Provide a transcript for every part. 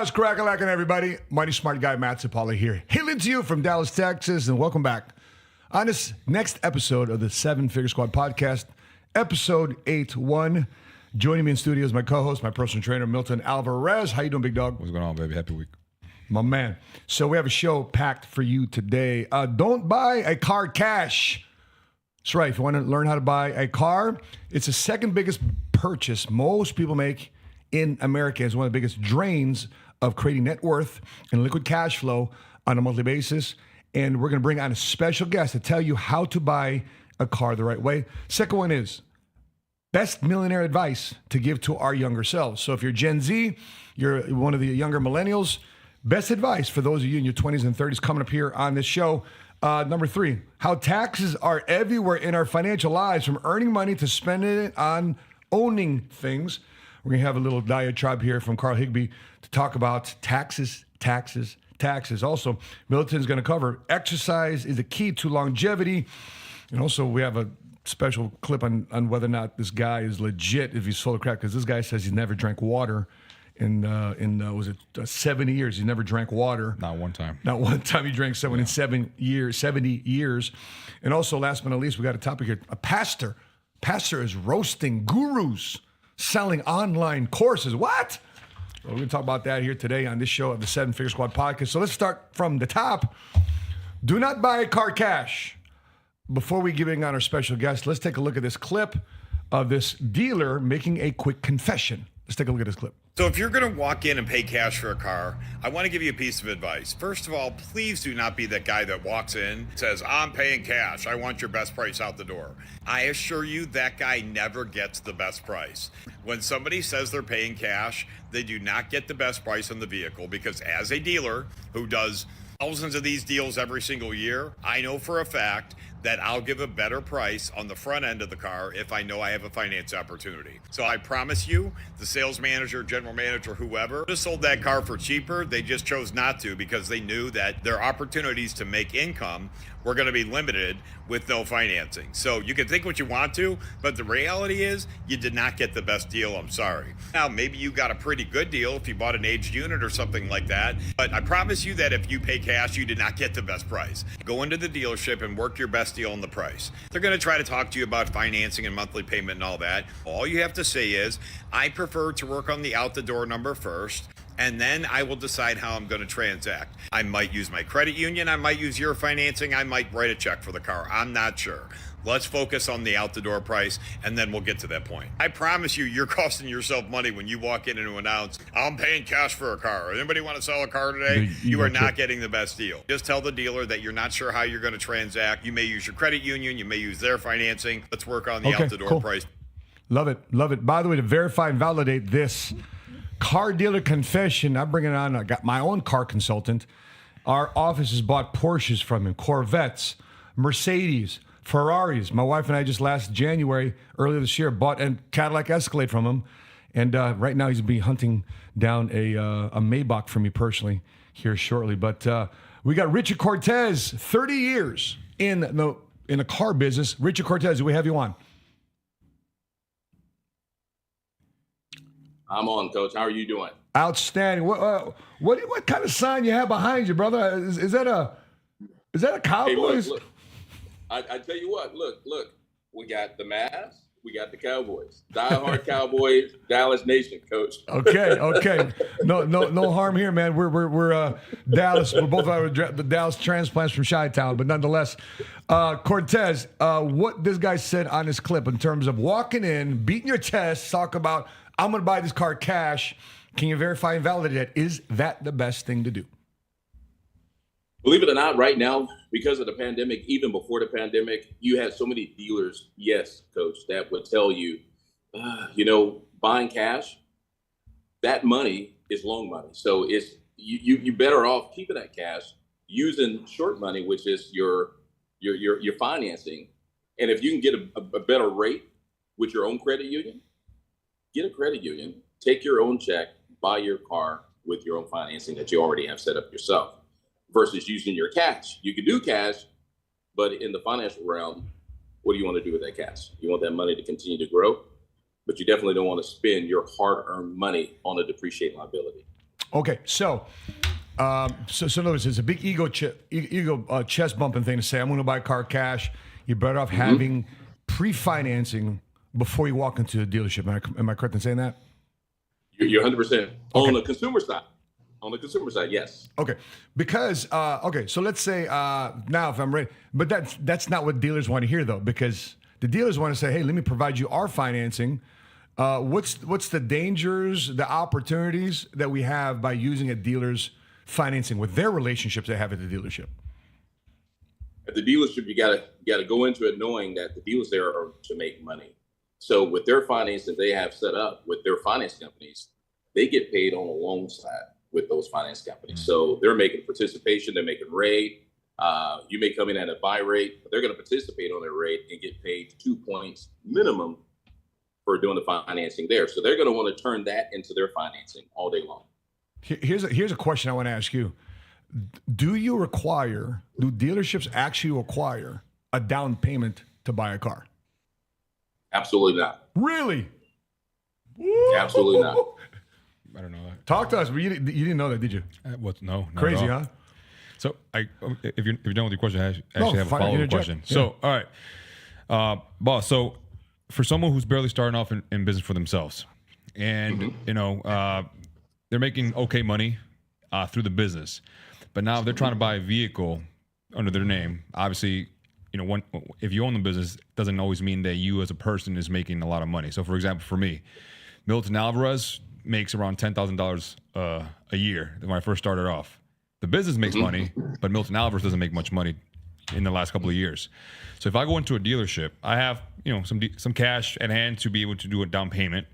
What's crack-a-lackin', everybody? Money Smart Guy Matt Sapaula here, hailing to you from Dallas, Texas, and welcome back on this next episode of the Seven Figure Squad podcast, episode 81. Joining me in studio is my co-host, my personal trainer, Milton Alvarez. How you doing, big dog? What's going on, baby? Happy week. My man. So we have a show packed for you today. Don't buy a car cash. That's right. If you want to learn how to buy a car, it's the second biggest purchase most people make in America. It's one of the biggest drains of creating net worth and liquid cash flow on a monthly basis. And we're going to bring on a special guest to tell you how to buy a car the right way. Second one is best millionaire advice to give to our younger selves. So if you're Gen Z, you're one of the younger millennials, best advice for those of you in your 20s and 30s coming up here on this show. Number 3, how taxes are everywhere in our financial lives, from earning money to spending it on owning things. We're going to have a little diatribe here from Carl Higbee to talk about taxes. Also, Milton's going to cover exercise is the key to longevity. And also, we have a special clip on whether or not this guy is legit, if he's full of crap, because this guy says he's never drank water in 70 years. He never drank water. Not one time. Not one time he drank someone in 70 years. And also, last but not least, we got a topic here. A pastor is roasting gurus selling online courses. What? Well, we're going to talk about that here today on this show of the Seven Figure Squad podcast. So let's start from the top. Do not buy a car cash. Before we giving on our special guest, let's take a look at this clip of this dealer making a quick confession. Let's take a look at this clip. So if you're going to walk in and pay cash for a car, I want to give you a piece of advice. First of all, please do not be that guy that walks in, says, I'm paying cash, I want your best price out the door. I assure you that guy never gets the best price. When somebody says they're paying cash, they do not get the best price on the vehicle, because as a dealer who does thousands of these deals every single year, I know for a fact that I'll give a better price on the front end of the car if I know I have a finance opportunity. So I promise you, the sales manager, general manager, whoever just sold that car for cheaper, they just chose not to because they knew that their opportunities to make income were going to be limited with no financing. So you can think what you want to, but the reality is you did not get the best deal. I'm sorry. Now, maybe you got a pretty good deal if you bought an aged unit or something like that, but I promise you that if you pay cash, you did not get the best price. Go into the dealership and work your best deal on the price. They're going to try to talk to you about financing and monthly payment and all that. All you have to say is, I prefer to work on the out the door number first, and then I will decide how I'm going to transact. I might use my credit union, I might use your financing, I might write a check for the car. I'm not sure. Let's focus on the out the door price, and then we'll get to that point. I promise you, you're costing yourself money when you walk in and announce, I'm paying cash for a car. Anybody want to sell a car today? You are not getting the best deal. Just tell the dealer that you're not sure how you're going to transact. You may use your credit union, you may use their financing. Let's work on the out the door price. Love it. By the way, to verify and validate this car dealer confession, I'm bringing on, I got my own car consultant. Our office has bought Porsches from him, Corvettes, Mercedes, Ferraris. My wife and I just last January, earlier this year, bought a Cadillac Escalade from him. And right now he's going to be hunting down a Maybach for me personally here shortly. But we got Richard Cortez, 30 years in the car business. Richard Cortez, do we have you on? I'm on, Coach. How are you doing? Outstanding. What kind of sign you have behind you, brother? Is that a Cowboys? Hey, look. I tell you what. Look. We got the Mavs. We got the Cowboys. Die-hard Cowboys, Dallas Nation, Coach. Okay. No harm here, man. We're Dallas. We're both the Dallas transplants from Chi-Town, but nonetheless, Cortez, what this guy said on this clip in terms of walking in, beating your chest, talk about, I'm going to buy this car cash. Can you verify and validate that? Is that the best thing to do? Believe it or not, right now, because of the pandemic, even before the pandemic, you had so many dealers, yes, Coach, that would tell you, buying cash, that money is loan money. So it's you better off keeping that cash, using short money, which is your financing. And if you can get a better rate with your own credit union, get a credit union, take your own check, buy your car with your own financing that you already have set up yourself, versus using your cash. You can do cash, but in the financial realm, what do you want to do with that cash? You want that money to continue to grow, but you definitely don't want to spend your hard-earned money on a depreciating liability. Okay, so in other words, it's a big ego chest bumping thing to say, I'm going to buy a car cash. You're better off having pre-financing before you walk into a dealership. Am I correct in saying that? You're 100%. On the consumer side. On the consumer side, yes. Okay, because so let's say now if I'm ready, but that's not what dealers want to hear though, because the dealers want to say, hey, let me provide you our financing. What's the dangers, the opportunities that we have by using a dealer's financing with their relationships they have at the dealership? At the dealership, you gotta go into it knowing that the dealers there are to make money. So with their financing they have set up with their finance companies, they get paid on the loan side with those finance companies. So they're making participation, they're making rate. You may come in at a buy rate, but they're going to participate on their rate and get paid 2 points minimum for doing the financing there. So they're going to want to turn that into their financing all day long. Here's a question I want to ask you. Do dealerships actually require a down payment to buy a car? Absolutely not. Really? Absolutely not. I don't know that. Talk to us. But you didn't know that, did you? No. Crazy, huh? So if you're done with your question, I actually have a follow-up question. Yeah. So, all right, boss. So for someone who's barely starting off in business for themselves, and they're making okay money through the business, but now they're trying to buy a vehicle under their name. Obviously, if you own the business, it doesn't always mean that you as a person is making a lot of money. So, for example, for me, Milton Alvarez makes around $10,000 a year when I first started off. The business makes money, but Milton Alvarez doesn't make much money in the last couple of years. So if I go into a dealership, I have some cash at hand to be able to do a down payment.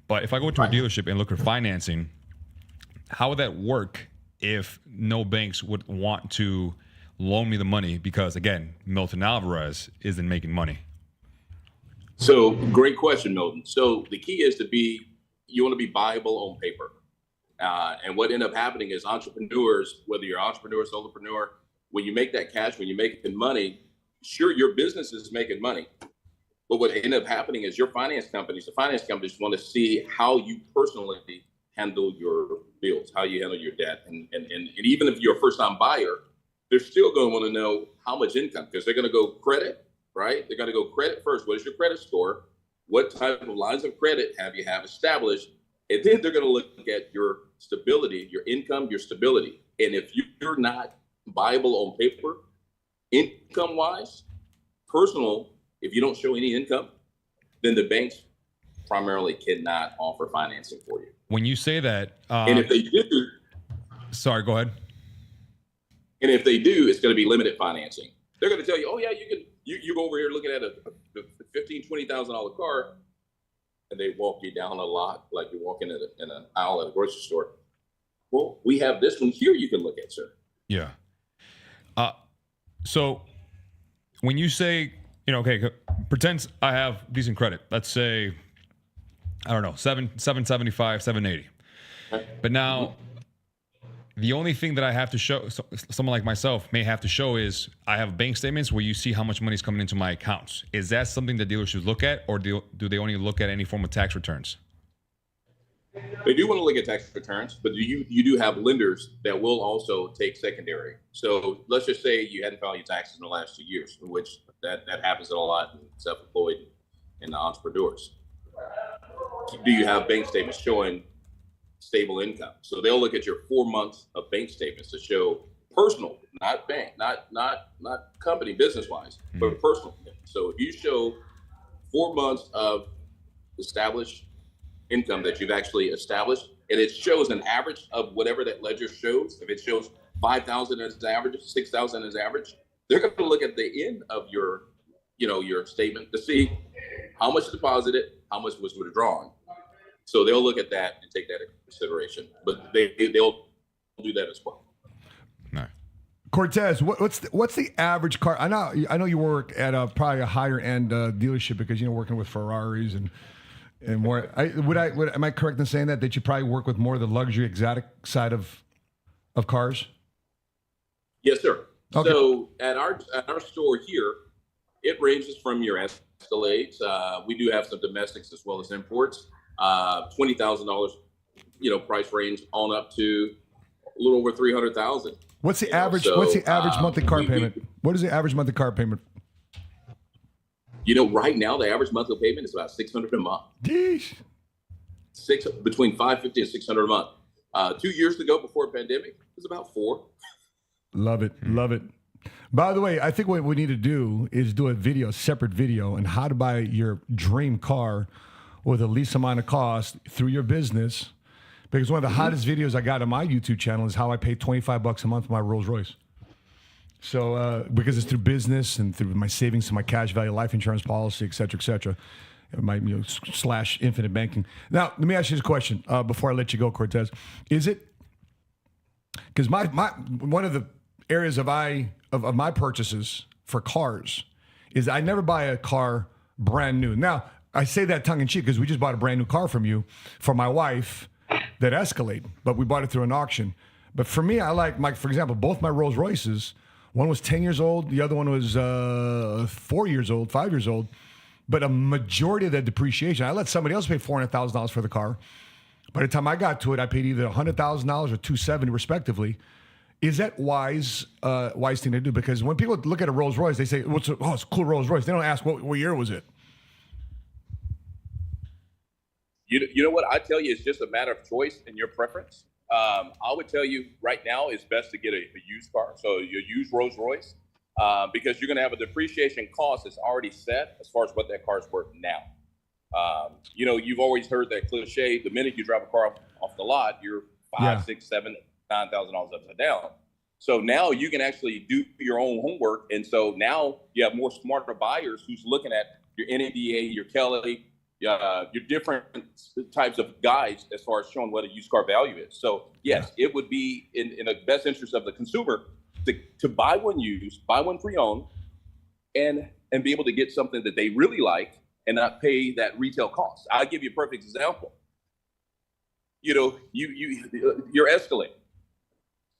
But if I go into a dealership and look at financing, how would that work if no banks would want to loan me the money? Because again, Milton Alvarez isn't making money. So great question, Milton. So the key is you want to be viable on paper. And what ended up happening is entrepreneurs, whether you're an entrepreneur, solopreneur, when you make that cash, when you're making money, sure, your business is making money. But what ended up happening is the finance companies want to see how you personally handle your bills, how you handle your debt. And even if you're a first-time buyer, they're still going to want to know how much income, because they're going to go credit, right? They're going to go credit first. What is your credit score? What type of lines of credit have established? And then they're going to look at your stability, your income, your stability. And if you're not viable on paper, income-wise, personal, if you don't show any income, then the banks primarily cannot offer financing for you. When you say that, and if they do, sorry, go ahead. And if they do, it's going to be limited financing. They're going to tell you, oh yeah, you go over here looking at a $15,000, $20,000 car, and they walk you down a lot like you're walking in an aisle at a grocery store. Well, we have this one here you can look at, sir. Yeah. So when you say, okay, pretend I have decent credit. Let's say, I don't know, 775, 780. Okay. But now the only thing that I have to show, someone like myself may have to show, is I have bank statements where you see how much money is coming into my accounts. Is that something that dealers should look at, or do they only look at any form of tax returns? They do want to look at tax returns, but you do have lenders that will also take secondary. So let's just say you hadn't filed your taxes in the last 2 years, which that happens a lot in self-employed and entrepreneurs. Do you have bank statements showing stable income? So they'll look at your 4 months of bank statements to show personal, not bank, not company business-wise, but personal. So if you show 4 months of established income that you've actually established, and it shows an average of whatever that ledger shows, if it shows 5,000 as average, 6,000 as average, they're going to look at the end of your statement to see how much deposited, how much was withdrawn. So they'll look at that and take that into consideration, but they'll do that as well. No. Cortez, what's the average car? I know you work at probably a higher end dealership, because working with Ferraris and more. Am I correct in saying that you probably work with more of the luxury exotic side of cars? Yes, sir. Okay. So at our store here, it ranges from your Escalades. We do have some domestics as well as imports. $20,000, price range on up to a little over 300,000. What's the average monthly car payment? What is the average monthly car payment? Right now the average monthly payment is about $600 a month. Yeesh. Between $550 and $600 a month. 2 years ago, before the pandemic, it was about $400. Love it. Love it. By the way, I think what we need to do is do a separate video on how to buy your dream car with the least amount of cost through your business. Because one of the hottest videos I got on my YouTube channel is how I pay $25 a month for my Rolls Royce. So, because it's through business and through my savings to my cash value life insurance policy, et cetera, my / infinite banking. Now, let me ask you this question before I let you go, Cortez. Is it because my one of the areas of my purchases for cars is I never buy a car brand new. Now, I say that tongue in cheek because we just bought a brand new car from you for my wife, that Escalade, but we bought it through an auction. But for me, I like for example, both my Rolls Royces. One was 10 years old, the other one was 5 years old. But a majority of that depreciation, I let somebody else pay $400,000 for the car. By the time I got to it, I paid either $100,000 or $270,000 respectively. Is that wise thing to do? Because when people look at a Rolls Royce, they say, it's a cool Rolls Royce. They don't ask what year was it. You know what? I tell you, it's just a matter of choice and your preference. I would tell you right now it's best to get a used car. So your used Rolls Royce, because you're going to have a depreciation cost that's already set as far as what that car is worth now. You've always heard that cliche. The minute you drive a car off the lot, you're $5,000, $6,000, $7,000, $9,000 upside down. So now you can actually do your own homework. And so now you have more smarter buyers who's looking at your NADA, your Kelly, your different types of guides as far as showing what a used car value is. So yes, it would be in the best interest of the consumer to buy one used, buy one pre-owned, and be able to get something that they really like and not pay that retail cost. I'll give you a perfect example. Your Escalade.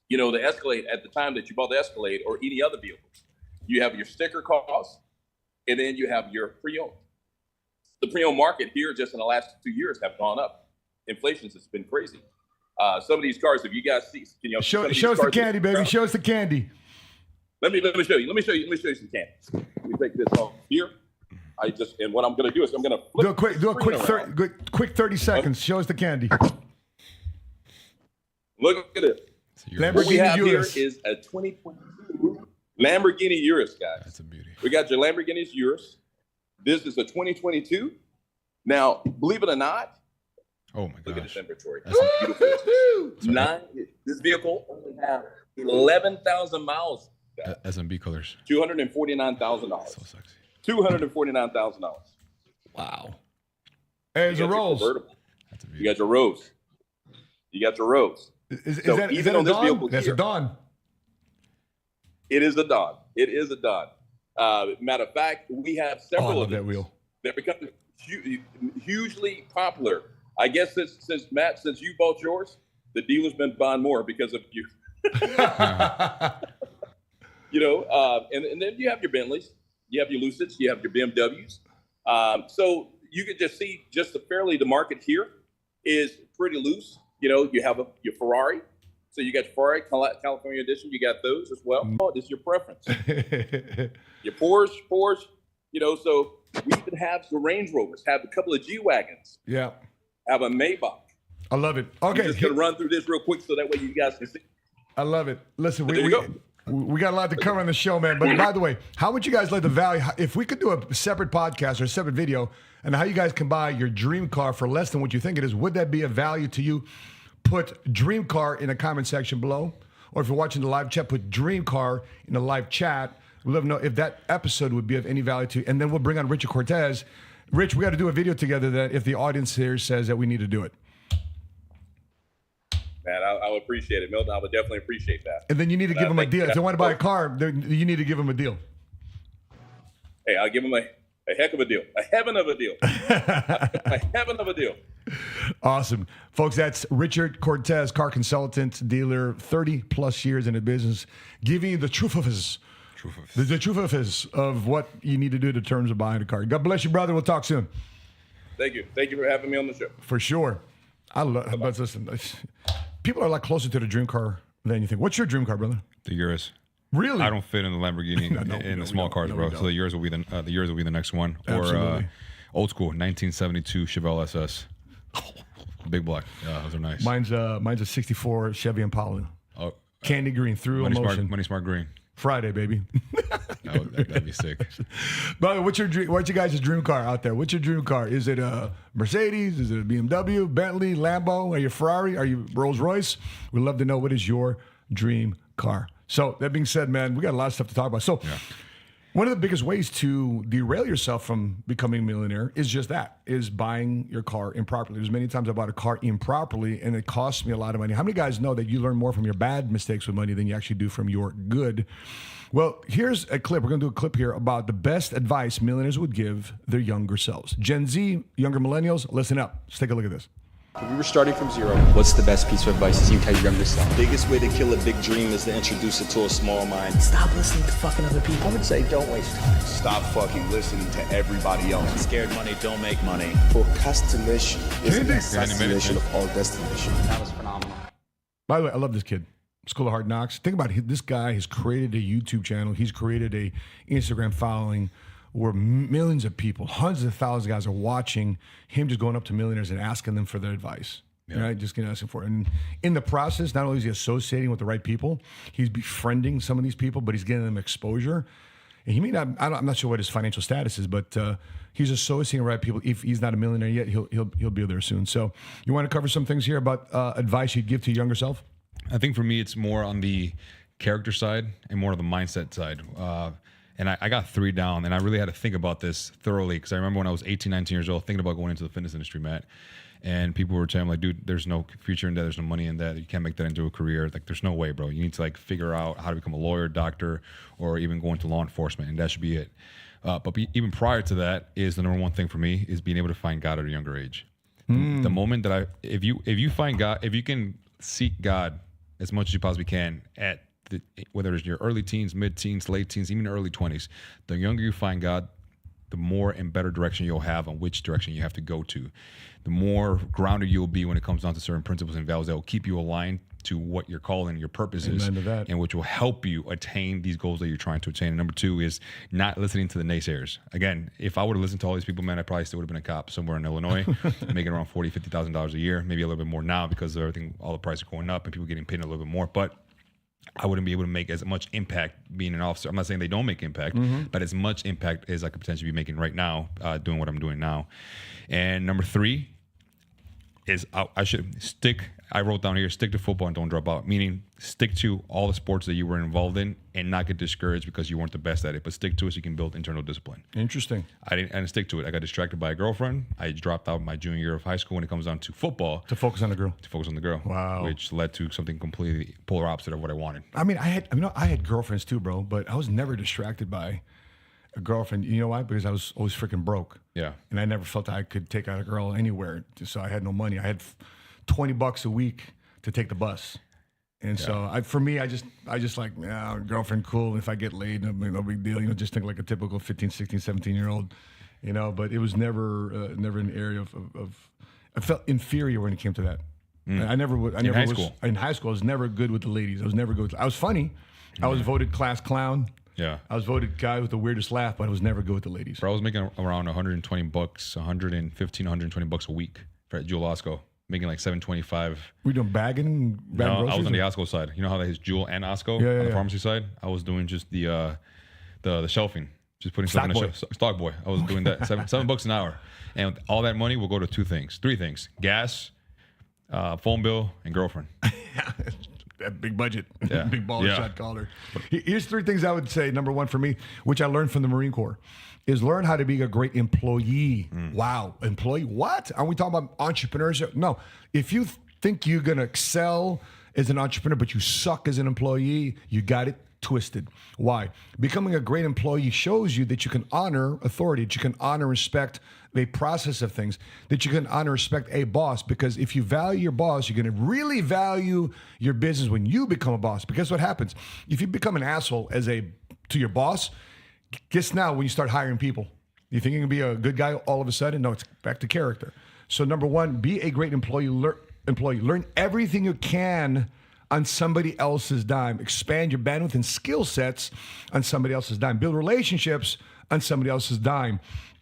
The Escalade, at the time that you bought the Escalade or any other vehicle, you have your sticker cost, and then you have your pre-owned. The pre-owned market here just in the last 2 years have gone up. Inflation has been crazy. Some of these cars, if you guys see, show us the candy, baby. Show us the candy. Let me show you. Let me show you some candy. Let me take this off here. And what I'm going to do is I'm going to do a quick 30 seconds. Show us the candy. Look at it. What we have here is a 2022 Lamborghini Urus, guys. That's a beauty. We got your Lamborghini Urus. This is a 2022. Now, believe it or not, oh my gosh, look at this inventory. That's beautiful. This vehicle only has 11,000 miles. SMB colors. $249,000. So sexy. $249,000. Wow. Hey, it's a Rolls. That's a beauty. You got your Rose. Is that a Dawn? That's a Dawn. It is a Dawn. Matter of fact, we have several of that wheel. They're becoming hugely popular. I guess since you bought yours, the dealer's been buying more because of you. And then you have your Bentleys, you have your Lucids, you have your BMWs. So you could just see the market here is pretty loose. You have your Ferrari. So you got Ferrari, California edition. You got those as well. This is your preference. Your Porsche. So we even have some Range Rovers. Have a couple of G-Wagons. Yeah. Have a Maybach. I love it. Okay. I'm just going to run through this real quick so that way you guys can see. I love it. Listen, we got a lot to cover on the show, man. But by the way, how would you guys like the value? If we could do a separate podcast or a separate video and how you guys can buy your dream car for less than what you think it is, would that be of value to you? Put dream car in the comment section below. Or if you're watching the live chat, put dream car in the live chat. We'll let them know if that episode would be of any value to you. And then we'll bring on Richard Cortez. Rich, we got to do a video together that if the audience here says that we need to do it. Man, I would appreciate it, Milton. I would definitely appreciate that. And then you need to give them a deal. If they want to buy a car, you need to give them a deal. Hey, I'll give them a heck of a deal. A heaven of a deal. A heaven of a deal. Awesome. Folks, that's Richard Cortez, car consultant, dealer, 30 plus years in the business, giving you the truth of what you need to do in terms of buying a car. God bless you, brother. We'll talk soon. Thank you. Thank you for having me on the show. For sure. But listen, people are a lot closer to the dream car than you think. What's your dream car, brother? The Urus. Really? I don't fit in the Lamborghini in the small cars, bro. So the Urus will be the next one, or old school 1972 Chevelle SS. Big black. Yeah, those are nice. Mine's a '64 Chevy Impala. Oh, candy green through emotion. Money Smart Green. Friday, baby. That'd be sick. But what's your guys' dream car out there? What's your dream car? Is it a Mercedes? Is it a BMW, Bentley, Lambo? Are you Ferrari? Are you Rolls Royce? We'd love to know what is your dream car. So that being said, man, we got a lot of stuff to talk about. So one of the biggest ways to derail yourself from becoming a millionaire is buying your car improperly. There's many times I bought a car improperly and it cost me a lot of money. How many guys know that you learn more from your bad mistakes with money than you actually do from your good? Well, here's a clip. We're going to do a clip here about the best advice millionaires would give their younger selves. Gen Z, younger millennials, listen up. Let's take a look at this. If we were starting from zero, what's the best piece of advice you tell your younger self? Biggest way to kill a big dream is to introduce it to a small mind. Stop listening to fucking other people. I would say don't waste time. Stop fucking listening to everybody else. Scared money don't make money. Procrastination is the assassination of all destination. That was phenomenal. By the way, I love this kid. School of Hard Knocks. Think about it. This guy has created a YouTube channel. He's created a Instagram following where millions of people, hundreds of thousands of guys are watching him just going up to millionaires and asking them for their advice. Yeah. Right? Just going to ask him for it. And in the process, not only is he associating with the right people, he's befriending some of these people, but he's getting them exposure. And he may not, I'm not sure what his financial status is, but he's associating the right people. If he's not a millionaire yet, he'll be there soon. So you want to cover some things here about advice you'd give to your younger self? I think for me, it's more on the character side and more on the mindset side. And I got 3 down, and I really had to think about this thoroughly because I remember when I was 18, 19 years old, thinking about going into the fitness industry, Matt. And people were telling me, like, dude, there's no future in that. There's no money in that. You can't make that into a career. Like, there's no way, bro. You need to, like, figure out how to become a lawyer, doctor, or even go into law enforcement, and that should be it. But even prior to that is the number one thing for me is being able to find God at a younger age. The moment that if you find God, if you can seek God as much as you possibly can at whether it's your early teens, mid-teens, late teens, even early 20s, the younger you find God, the more and better direction you'll have on which direction you have to go to. The more grounded you'll be when it comes down to certain principles and values that will keep you aligned to what your calling, your purpose is, and which will help you attain these goals that you're trying to attain. And number 2 is not listening to the naysayers. Again, if I would have listened to all these people, man, I probably still would have been a cop somewhere in Illinois, making around $40,000, $50,000 a year, maybe a little bit more now because of everything, all the prices are going up and people getting paid a little bit more. But I wouldn't be able to make as much impact being an officer. I'm not saying they don't make impact, but as much impact as I could potentially be making right now, doing what I'm doing now. And number 3 is I wrote down here, stick to football and don't drop out, meaning stick to all the sports that you were involved in and not get discouraged because you weren't the best at it, but stick to it so you can build internal discipline. Interesting. I didn't stick to it. I got distracted by a girlfriend. I dropped out my junior year of high school when it comes down to football. To focus on the girl. Wow. Which led to something completely polar opposite of what I wanted. I mean, I had girlfriends too, bro, but I was never distracted by a girlfriend. You know why? Because I was always freaking broke. Yeah. And I never felt that I could take out a girl anywhere. So I had no money. I had $20 a week to take the bus. And so for me, I just like, girlfriend, cool. If I get laid, no big deal. Just think like a typical 15, 16, 17-year-old, but it was never an area of I felt inferior when it came to that. I never would. In high school, I was never good with the ladies. I was never good. I was funny. I was voted class clown. Yeah. I was voted guy with the weirdest laugh, but I was never good with the ladies. Bro, I was making around $120, $115 a week at Jewel Osco. Making like $725. Were you doing bagging? No, I was on the Osco side. You know how that is Jewel and Osco on the pharmacy side? I was doing just the shelving, just putting stuff in the shelf. Stock boy. I was doing that. $7 an hour. And all that money will go to 3 things: gas, phone bill, and girlfriend. That big budget, big baller shot caller. Here's 3 things I would say. Number 1 for me, which I learned from the Marine Corps, is learn how to be a great employee. Wow, employee? What? Are we talking about entrepreneurship? No. If you think you're going to excel as an entrepreneur, but you suck as an employee, you got it twisted. Why? Becoming a great employee shows you that you can honor authority, that you can honor, respect the process of things, that you can honor, respect a boss. Because if you value your boss, you're going to really value your business when you become a boss. Because what happens? If you become an asshole to your boss, guess now when you start hiring people, you think you can be a good guy all of a sudden? No, it's back to character. So number 1, be a great employee. employee. Learn everything you can on somebody else's dime. Expand your bandwidth and skill sets on somebody else's dime. Build relationships on somebody else's dime.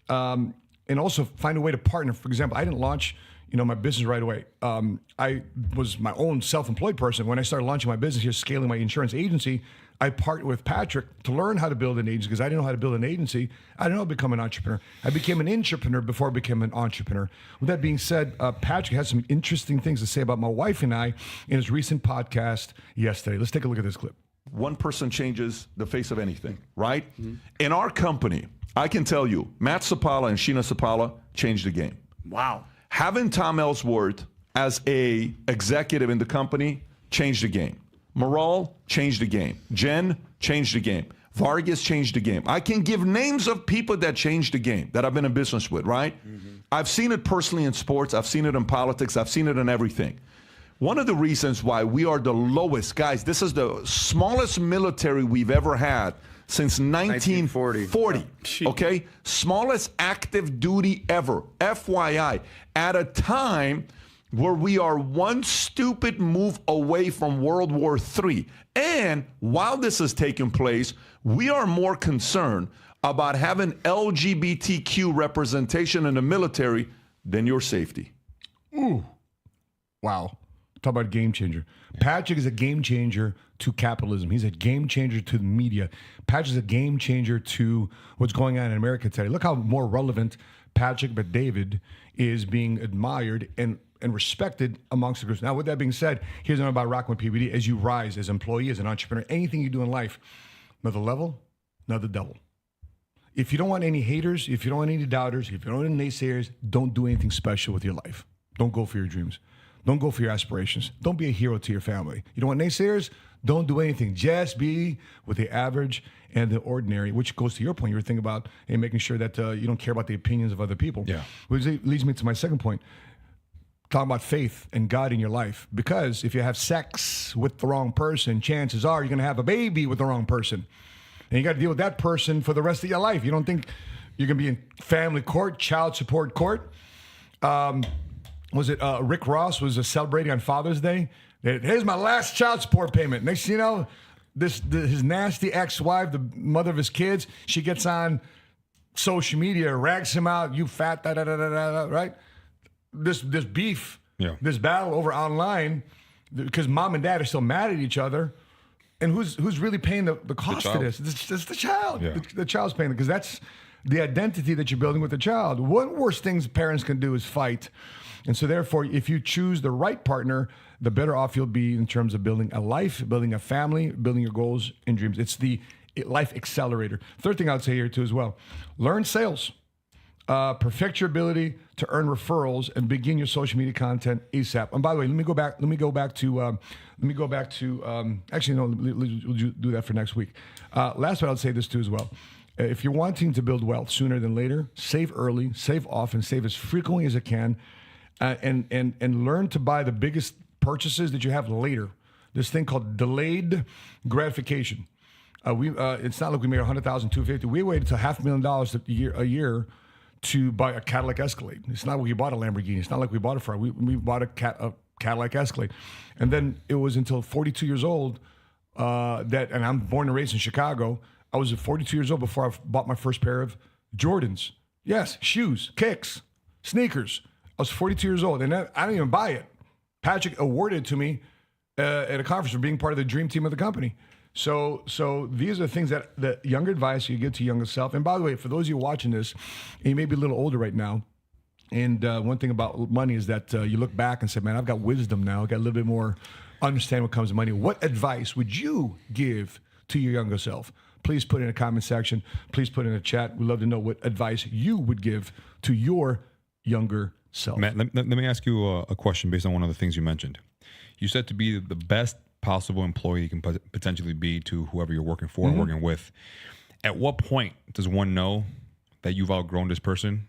And also find a way to partner. For example, I didn't launch my business right away. I was my own self-employed person. When I started launching my business here, scaling my insurance agency, I partnered with Patrick to learn how to build an agency because I didn't know how to build an agency. I didn't know how to become an entrepreneur. I became an intrapreneur before I became an entrepreneur. With that being said, Patrick has some interesting things to say about my wife and I in his recent podcast yesterday. Let's take a look at this clip. One person changes the face of anything, right? Mm-hmm. In our company, I can tell you, Matt Sapaula and Sheena Sapaula changed the game. Wow. Having Tom Ellsworth as a executive in the company changed the game. Moral changed the game. Jen changed the game. Vargas changed the game. I can give names of people that changed the game that I've been in business with, right? Mm-hmm. I've seen it personally in sports. I've seen it in politics. I've seen it in everything. One of the reasons why we are the lowest, guys, this is the smallest military we've ever had since 1940. Okay? Smallest active duty ever. FYI. At a time where we are one stupid move away from World War III. And while this is taking place, we are more concerned about having LGBTQ representation in the military than your safety. Ooh. Wow. Talk about a game changer. Patrick is a game changer to capitalism. He's a game changer to the media. Patrick is a game changer to what's going on in America today. Look how more relevant Patrick but David is being admired and respected amongst the groups. Now, with that being said, here's something about Rocking with PBD. As you rise as an employee, as an entrepreneur, anything you do in life, another level, another devil. If you don't want any haters, if you don't want any doubters, if you don't want any naysayers, don't do anything special with your life. Don't go for your dreams. Don't go for your aspirations. Don't be a hero to your family. You don't want naysayers? Don't do anything. Just be with the average and the ordinary, which goes to your point. You were thinking about making sure that you don't care about the opinions of other people. Yeah. Which leads me to my second point. Talking about faith and God in your life. Because if you have sex with the wrong person, chances are you're going to have a baby with the wrong person. And you got to deal with that person for the rest of your life. You don't think you're going to be in family court, child support court? Was it Rick Ross was celebrating on Father's Day? Here's my last child support payment. Next thing you know, his nasty ex-wife, the mother of his kids, she gets on social media, rags him out, you fat, right? This beef, this battle over online, because mom and dad are still mad at each other. And who's really paying the cost of this? It's the child. Yeah. The child's paying it, because that's the identity that you're building with the child. One worst things parents can do is fight. And so therefore, if you choose the right partner, the better off you'll be in terms of building a life, building a family, building your goals and dreams. It's the life accelerator. Third thing I would say here too as well, learn sales. Perfect your ability to earn referrals and begin your social media content ASAP. And by the way, let me go back to actually, no, we'll do that for next week. Last but I'll say this too as well. If you're wanting to build wealth sooner than later, save early, save often, save as frequently as you can. And learn to buy the biggest purchases that you have later. This thing called delayed gratification. It's not like we made $100,000, $250,000. We waited until $500,000 a year to buy a Cadillac Escalade. It's not like we bought a Lamborghini. It's not like we bought a Ferrari. We bought a Cadillac Escalade, and then it was until 42 years old and I'm born and raised in Chicago. I was 42 years old before I bought my first pair of Jordans. Yes, shoes, kicks, sneakers. I was 42 years old, and I didn't even buy it. Patrick awarded it to me at a conference for being part of the dream team of the company. So these are things that the younger advice you give to younger self. And by the way, for those of you watching this, and you may be a little older right now, and one thing about money is that you look back and say, man, I've got wisdom now. I've got a little bit more understanding what comes to money. What advice would you give to your younger self? Please put it in a comment section. Please put it in a chat. We'd love to know what advice you would give to your younger self. Matt, let me ask you a question based on one of the things you mentioned. You said to be the best possible employee you can potentially be to whoever you're working for and working with. At what point does one know that you've outgrown this person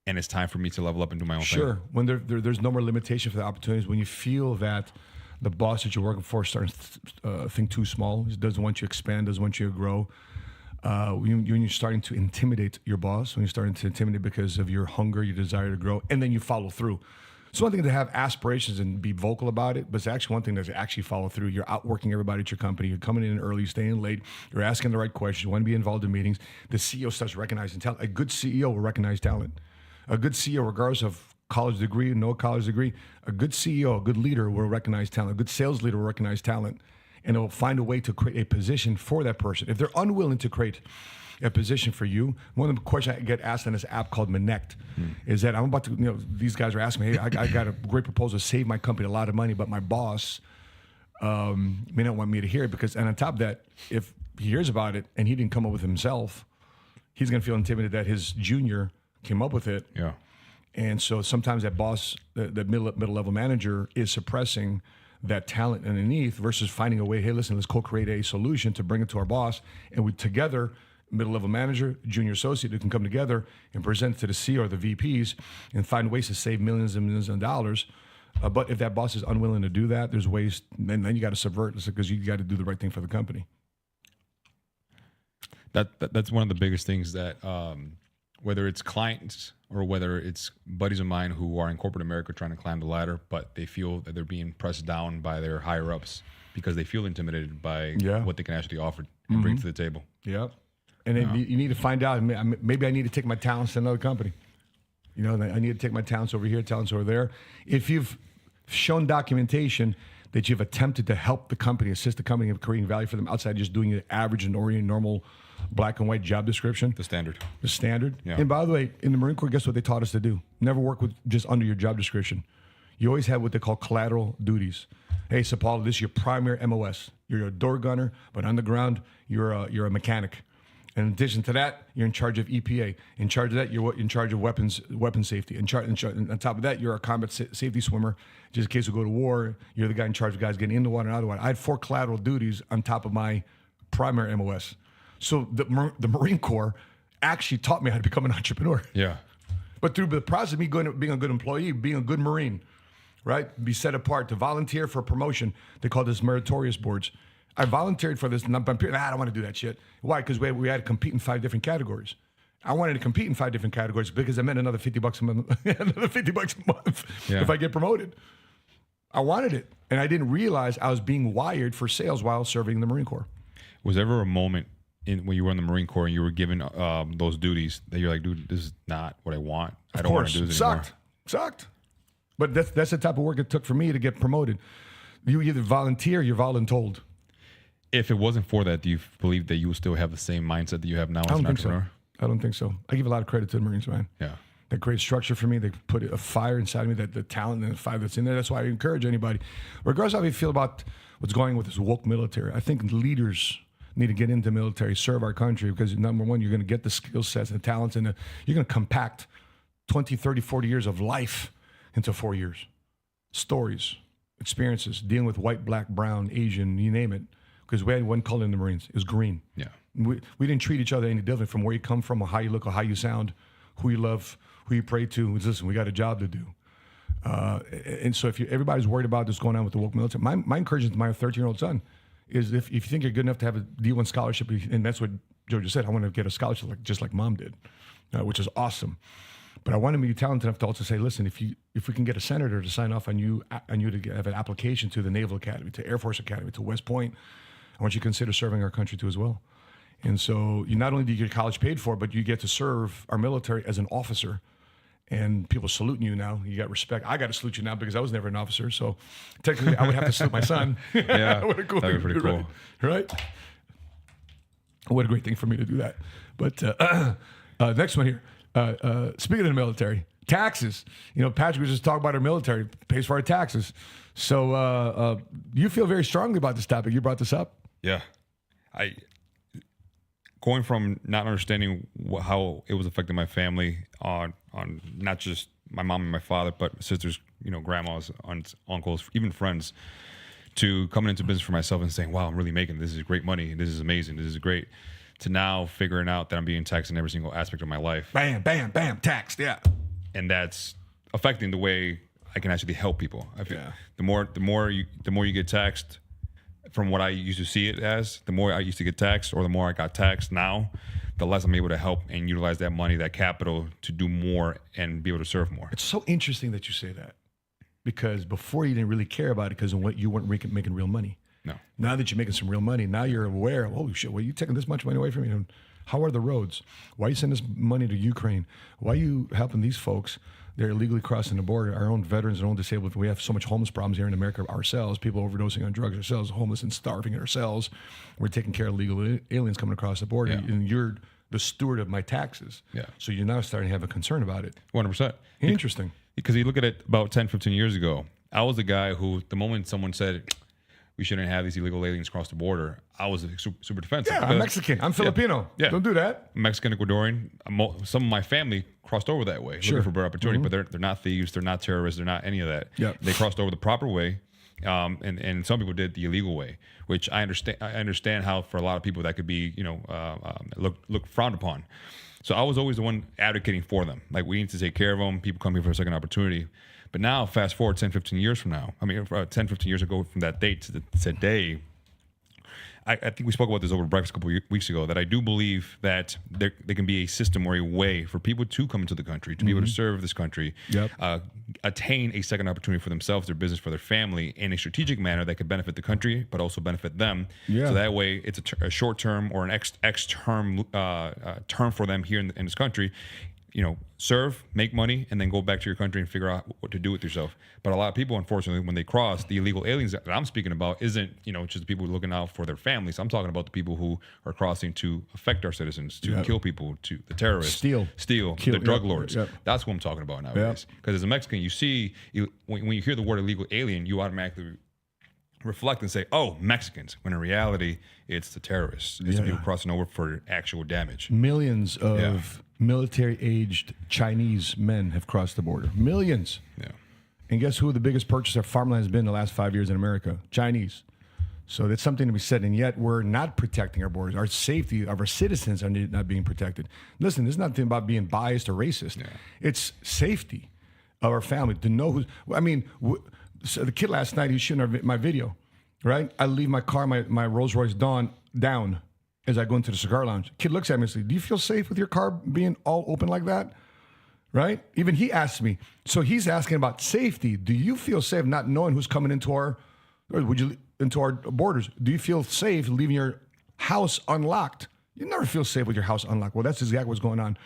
and it's time for me to level up and do my own thing? Sure. When there's no more limitation for the opportunities, when you feel that the boss that you're working for starts to think too small, doesn't want you to expand, doesn't want you to grow, when you're starting to intimidate your boss, when you're starting to intimidate because of your hunger, your desire to grow, and then you follow through. It's one thing to have aspirations and be vocal about it, but it's actually one thing to actually follow through. You're outworking everybody at your company. You're coming in early, staying late. You're asking the right questions. You want to be involved in meetings. The CEO starts recognizing talent. A good CEO will recognize talent. A good CEO, regardless of college degree, no college degree, a good CEO, a good leader will recognize talent. A good sales leader will recognize talent, and it will find a way to create a position for that person. If they're unwilling to create a position for you, one of the questions I get asked on this app called Minnect is that I'm about to, these guys are asking me, hey, I got a great proposal to save my company a lot of money, but my boss may not want me to hear it because, and on top of that, if he hears about it and he didn't come up with it himself, he's going to feel intimidated that his junior came up with it. Yeah. And so sometimes that boss, the middle-level manager is suppressing that talent underneath versus finding a way, hey, listen, let's co-create a solution to bring it to our boss. And we together, middle-level manager, junior associate, who can come together and present it to the CEO or the VPs and find ways to save millions and millions of dollars. But if that boss is unwilling to do that, there's ways, then you got to subvert it because you got to do the right thing for the company. That's one of the biggest things that, whether it's clients or whether it's buddies of mine who are in corporate America trying to climb the ladder, but they feel that they're being pressed down by their higher ups because they feel intimidated by what they can actually offer and bring to the table. Yep. And then you need to find out, maybe I need to take my talents to another company. I need to take my talents over here, talents over there. If you've shown documentation that you've attempted to help the company, assist the company in creating value for them outside just doing the average and oriented, normal black and white job description. The standard. Yeah. And by the way, in the Marine Corps, guess what they taught us to do? Never work with just under your job description. You always have what they call collateral duties. Hey, Sapaula, this is your primary MOS. You're a door gunner, but on the ground, you're a mechanic. And in addition to that, you're in charge of EPA. In charge of that, you're in charge of weapon safety. On top of that, you're a combat safety swimmer. Just in case we go to war, you're the guy in charge of guys getting in the water and out of the water. I had 4 collateral duties on top of my primary MOS. So the Marine Corps actually taught me how to become an entrepreneur. Yeah. But through the process of me being a good employee, being a good Marine, right? Be set apart to volunteer for promotion. They call this meritorious boards. I volunteered for this, and I don't want to do that shit. Why? Because we had to compete in 5 different categories. I wanted to compete in 5 different categories because I meant another $50 a month, if I get promoted. I wanted it, and I didn't realize I was being wired for sales while serving in the Marine Corps. Was there ever a moment when you were in the Marine Corps and you were given those duties that you're like, dude, this is not what I want. I don't want to do this anymore. Sucked. But that's the type of work it took for me to get promoted. You either volunteer, you're voluntold. If it wasn't for that, do you believe that you would still have the same mindset that you have now as an entrepreneur? I don't think so. I give a lot of credit to the Marines, man. Yeah. They create structure for me. They put a fire inside of me, that the talent and the fire that's in there. That's why I encourage anybody, regardless of how you feel about what's going on with this woke military. I think leaders need to get into the military, serve our country, because number one, you're going to get the skill sets and the talents, and you're going to compact 20, 30, 40 years of life into 4 years. Stories, experiences, dealing with white, black, brown, Asian, you name it. Because we had one color in the Marines. It was green. Yeah. We didn't treat each other any different from where you come from or how you look or how you sound, who you love, who you pray to. Listen, we got a job to do. And so if everybody's worried about what's going on with the woke military, my encouragement to my 13-year-old son is if you think you're good enough to have a D1 scholarship, and that's what Joe just said, I want to get a scholarship just like mom did, which is awesome. But I want him to be talented enough to also say, listen, if we can get a senator to sign off on you to have an application to the Naval Academy, to Air Force Academy, to West Point, I want you to consider serving our country too as well. And so you not only do you get college paid for, but you get to serve our military as an officer. And people saluting you now. You got respect. I got to salute you now because I was never an officer. So technically, I would have to salute my son. Yeah, that would be pretty cool. Right? What a great thing for me to do that. But next one here. Speaking of the military, taxes. Patrick was just talking about our military, pays for our taxes. So you feel very strongly about this topic. You brought this up. Yeah. Going from not understanding how it was affecting my family on not just my mom and my father, but sisters, grandmas, aunts, uncles, even friends, to coming into business for myself and saying, wow, I'm really making this. This is great money. This is amazing. This is great. To now figuring out that I'm being taxed in every single aspect of my life. Bam, bam, bam, taxed, yeah. And that's affecting the way I can actually help people. I feel the more you get taxed, from what I used to see it as, the more I used to get taxed, or the more I got taxed now, the less I'm able to help and utilize that money, that capital, to do more and be able to serve more. It's so interesting that you say that. because before you didn't really care about it because of what you weren't making real money. No. Now that you're making some real money, now you're aware, oh shit, well, you taking this much money away from me? And how are the roads? Why are you sending this money to Ukraine? Why are you helping these folks? They're illegally crossing the border. Our own veterans and our own disabled. We have so much homeless problems here in America ourselves. People overdosing on drugs ourselves, homeless and starving ourselves. We're taking care of illegal aliens coming across the border. Yeah. And you're the steward of my taxes. Yeah. So you're now starting to have a concern about it. 100%. Interesting. Because you look at it about 10, 15 years ago, I was the guy who, the moment someone said, we shouldn't have these illegal aliens cross the border, I was super defensive. Yeah, I'm Mexican. I'm Filipino. Yeah. Don't do that. Mexican, Ecuadorian. Some of my family crossed over that way, looking for better opportunity, but they're not thieves, they're not terrorists, they're not any of that. Yep. They crossed over the proper way, and some people did the illegal way, which I understand. I understand how for a lot of people that could be, look frowned upon. So I was always the one advocating for them. Like, we need to take care of them. People come here for a second opportunity. But now, fast forward 10, 15 years from now, 10, 15 years ago from that date to today, I think we spoke about this over breakfast a couple of weeks ago, that I do believe that there can be a system or a way for people to come into the country, to be able to serve this country, attain a second opportunity for themselves, their business, for their family in a strategic manner that could benefit the country, but also benefit them. Yeah. So that way it's a short term or an X term term for them here in this country. Serve, make money, and then go back to your country and figure out what to do with yourself. But a lot of people, unfortunately, when they cross, the illegal aliens that I'm speaking about isn't, just the people looking out for their families. I'm talking about the people who are crossing to affect our citizens, to kill people, to the terrorists, steal, the drug lords. That's what I'm talking about nowadays. Because as a Mexican, you see, when you hear the word illegal alien, you automatically reflect and say, oh, Mexicans, when in reality, it's the terrorists. It's the people crossing over for actual damage. Millions of military-aged Chinese men have crossed the border. Millions. Yeah. And guess who the biggest purchaser of farmland has been in the last 5 years in America? Chinese. So that's something to be said, and yet we're not protecting our borders. Our safety of our citizens are not being protected. Listen, this is nothing about being biased or racist. Yeah. It's safety of our family, to know who's... So the kid last night, he was shooting my video, right? I leave my car, my Rolls Royce down as I go into the cigar lounge. Kid looks at me and says, do you feel safe with your car being all open like that? Right? Even he asked me. So he's asking about safety. Do you feel safe not knowing who's coming into our borders? Do you feel safe leaving your house unlocked? You never feel safe with your house unlocked. Well, that's exactly what's going on.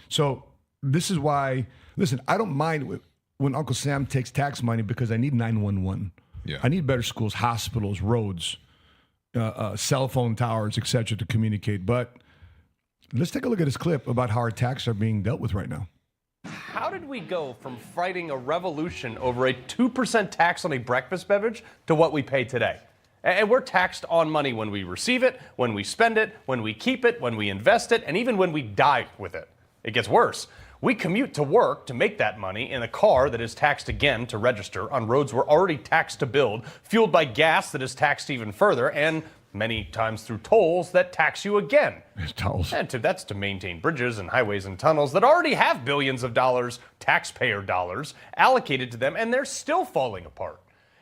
So this is why, listen, I don't mind when Uncle Sam takes tax money because I need 911. Yeah. I need better schools, hospitals, roads, cell phone towers, etc. to communicate. But let's take a look at this clip about how our taxes are being dealt with right now. How did we go from fighting a revolution over a 2% tax on a breakfast beverage to what we pay today? And we're taxed on money when we receive it, when we spend it, when we keep it, when we invest it, and even when we die with it. It gets worse. We commute to work to make that money in a car that is taxed again to register on roads we're already taxed to build, fueled by gas that is taxed even further, and many times through tolls that tax you again. Tolls. And that's to maintain bridges and highways and tunnels that already have billions of dollars, taxpayer dollars, allocated to them, and they're still falling apart.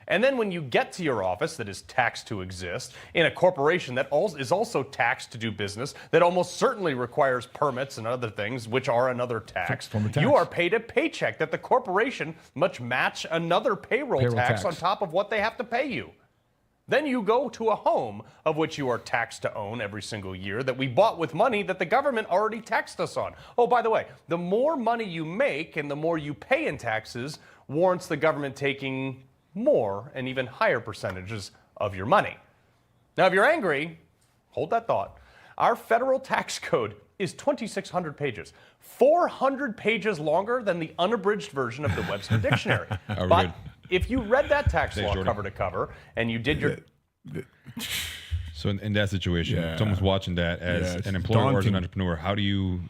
And then when you get to your office that is taxed to exist, in a corporation that is also taxed to do business, that almost certainly requires permits and other things, which are another tax, you are paid a paycheck that the corporation must match another payroll tax on top of what they have to pay you. Then you go to a home of which you are taxed to own every single year that we bought with money that the government already taxed us on. Oh, by the way, the more money you make and the more you pay in taxes warrants the government taking more and even higher percentages of your money. Now, if you're angry, hold that thought. Our federal tax code is 2,600 pages, 400 pages longer than the unabridged version of the Webster Dictionary. But if you read that tax law cover to cover and you did your... So in that situation, someone's watching that as an employer or as an entrepreneur. How do you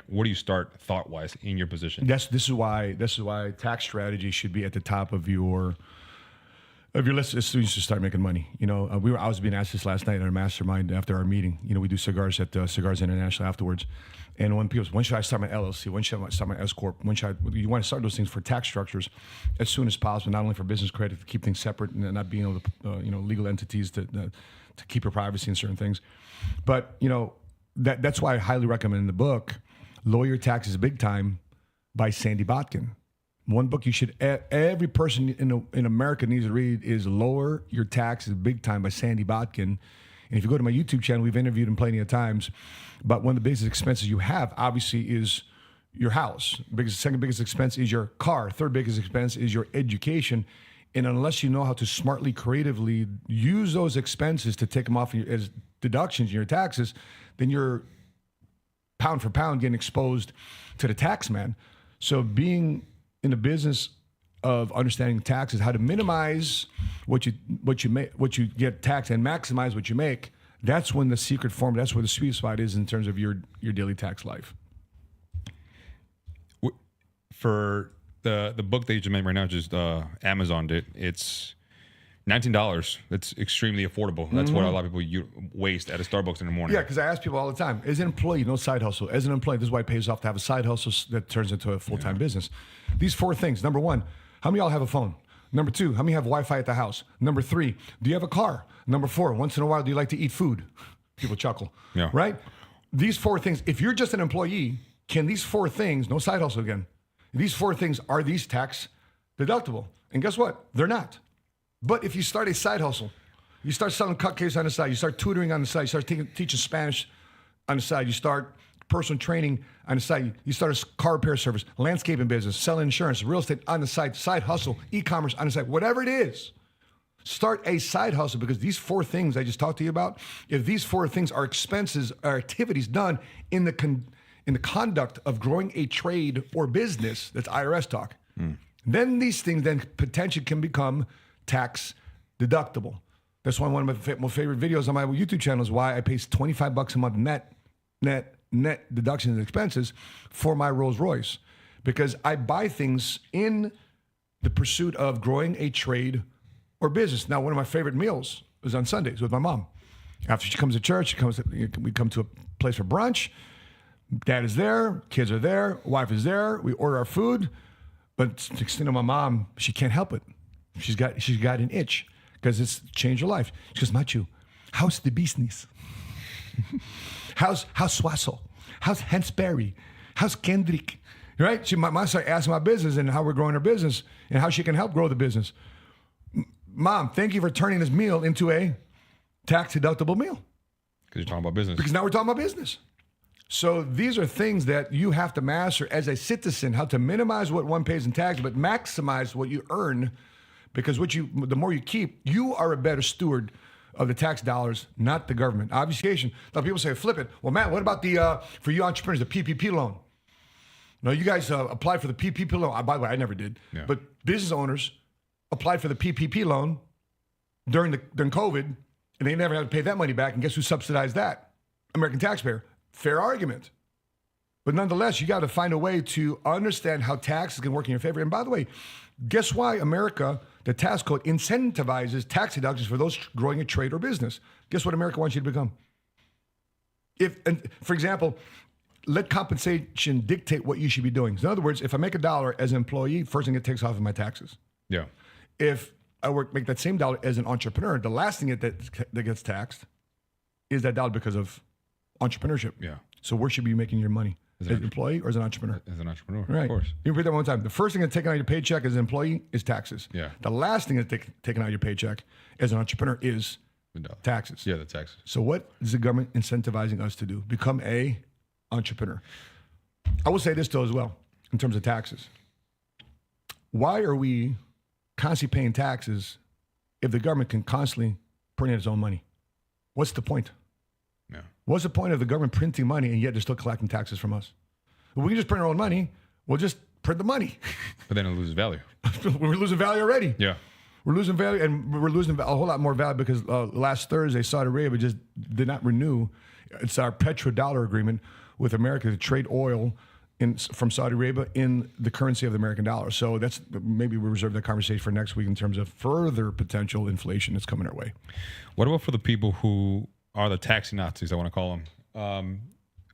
where do you start thought-wise in your position? This is why tax strategy should be at the top of your list as soon as you start making money. I was being asked this last night in our mastermind after our meeting. We do cigars at Cigars International afterwards. And when people say, when should I start my LLC? When should I start my S Corp? You want to start those things for tax structures as soon as possible, not only for business credit, to keep things separate and not being able to, legal entities to keep your privacy in certain things. But, that's why I highly recommend in the book, Lawyer Taxes Big Time by Sandy Botkin. One book you should, every person in America needs to read is Lower Your Taxes Big Time by Sandy Botkin. And if you go to my YouTube channel, we've interviewed him plenty of times. But one of the biggest expenses you have, obviously, is your house. Second biggest expense is your car. Third biggest expense is your education. And unless you know how to smartly, creatively use those expenses to take them off as deductions in your taxes, then you're pound for pound getting exposed to the tax man. So being in the business of understanding taxes, how to minimize what you get taxed and maximize what you make, that's when the secret formula, that's where the sweet spot is in terms of your daily tax life. For the book that you just made right now, just Amazoned it. It's $19. That's extremely affordable. That's what a lot of people waste at a Starbucks in the morning. Yeah, because I ask people all the time, as an employee, no side hustle. As an employee, this is why it pays off to have a side hustle that turns into a full-time business. These 4 things. Number 1, how many of y'all have a phone? Number 2, how many have Wi-Fi at the house? Number 3, do you have a car? Number 4, once in a while, do you like to eat food? People chuckle, right? These 4 things, if you're just an employee, can these 4 things, no side hustle again, these 4 things, are these tax deductible? And guess what? They're not. But if you start a side hustle, you start selling cupcakes on the side, you start tutoring on the side, you start teaching Spanish on the side, you start personal training on the side, you start a car repair service, landscaping business, selling insurance, real estate on the side hustle, e-commerce on the side, whatever it is, start a side hustle, because these 4 things I just talked to you about, if these 4 things are expenses or activities done in the conduct of growing a trade or business, that's IRS talk, then these things then potentially can become tax deductible. That's why one of my favorite videos on my YouTube channel is why I pay $25 a month net deductions and expenses for my Rolls Royce, because I buy things in the pursuit of growing a trade or business. Now, one of my favorite meals is on Sundays with my mom. After she comes to church, we come to a place for brunch. Dad is there, kids are there, wife is there. We order our food, but my mom, she can't help it. She's got an itch because it's changed her life. She goes, Machu, how's the business? How's Swasso? How's Hansberry? How's Kendrick? Right? My mom started asking my business and how we're growing our business and how she can help grow the business. Mom, thank you for turning this meal into a tax deductible meal. Because you're talking about business. Because now we're talking about business. So these are things that you have to master as a citizen, how to minimize what one pays in tax, but maximize what you earn. Because the more you keep, you are a better steward of the tax dollars, not the government. Obfuscation. Now people say, flip it. Well, Matt, what about for you entrepreneurs, the PPP loan? No, you guys applied for the PPP loan. By the way, I never did. Yeah. But business owners applied for the PPP loan during COVID, and they never had to pay that money back. And guess who subsidized that? American taxpayer. Fair argument. But nonetheless, you got to find a way to understand how taxes can work in your favor. And by the way, guess why America, the tax code, incentivizes tax deductions for those growing a trade or business? Guess what America wants you to become? For example, let compensation dictate what you should be doing. So in other words, if I make $1 as an employee, first thing it takes off is my taxes. Yeah. If I make that same $1 as an entrepreneur, the last thing that gets taxed is that $1 because of entrepreneurship. Yeah. So where should you be making your money? As an employee or as an entrepreneur? As an entrepreneur, right. Of course. You repeat that one time. The first thing that's taken out of your paycheck as an employee is taxes. Yeah. The last thing that's taken out of your paycheck as an entrepreneur is taxes. Yeah, the taxes. So what is the government incentivizing us to do? Become a entrepreneur. I will say this though as well, in terms of taxes. Why are we constantly paying taxes if the government can constantly print its own money? What's the point? Yeah. What's the point of the government printing money and yet they're still collecting taxes from us? Well, we can just print our own money. We'll just print the money. But then it loses value. We're losing value already. Yeah. We're losing value, and we're losing a whole lot more value because last Thursday, Saudi Arabia just did not renew. It's our petrodollar agreement with America to trade oil from Saudi Arabia in the currency of the American dollar. So that's maybe we reserve that conversation for next week in terms of further potential inflation that's coming our way. What about for the people who are the taxi Nazis, I want to call them,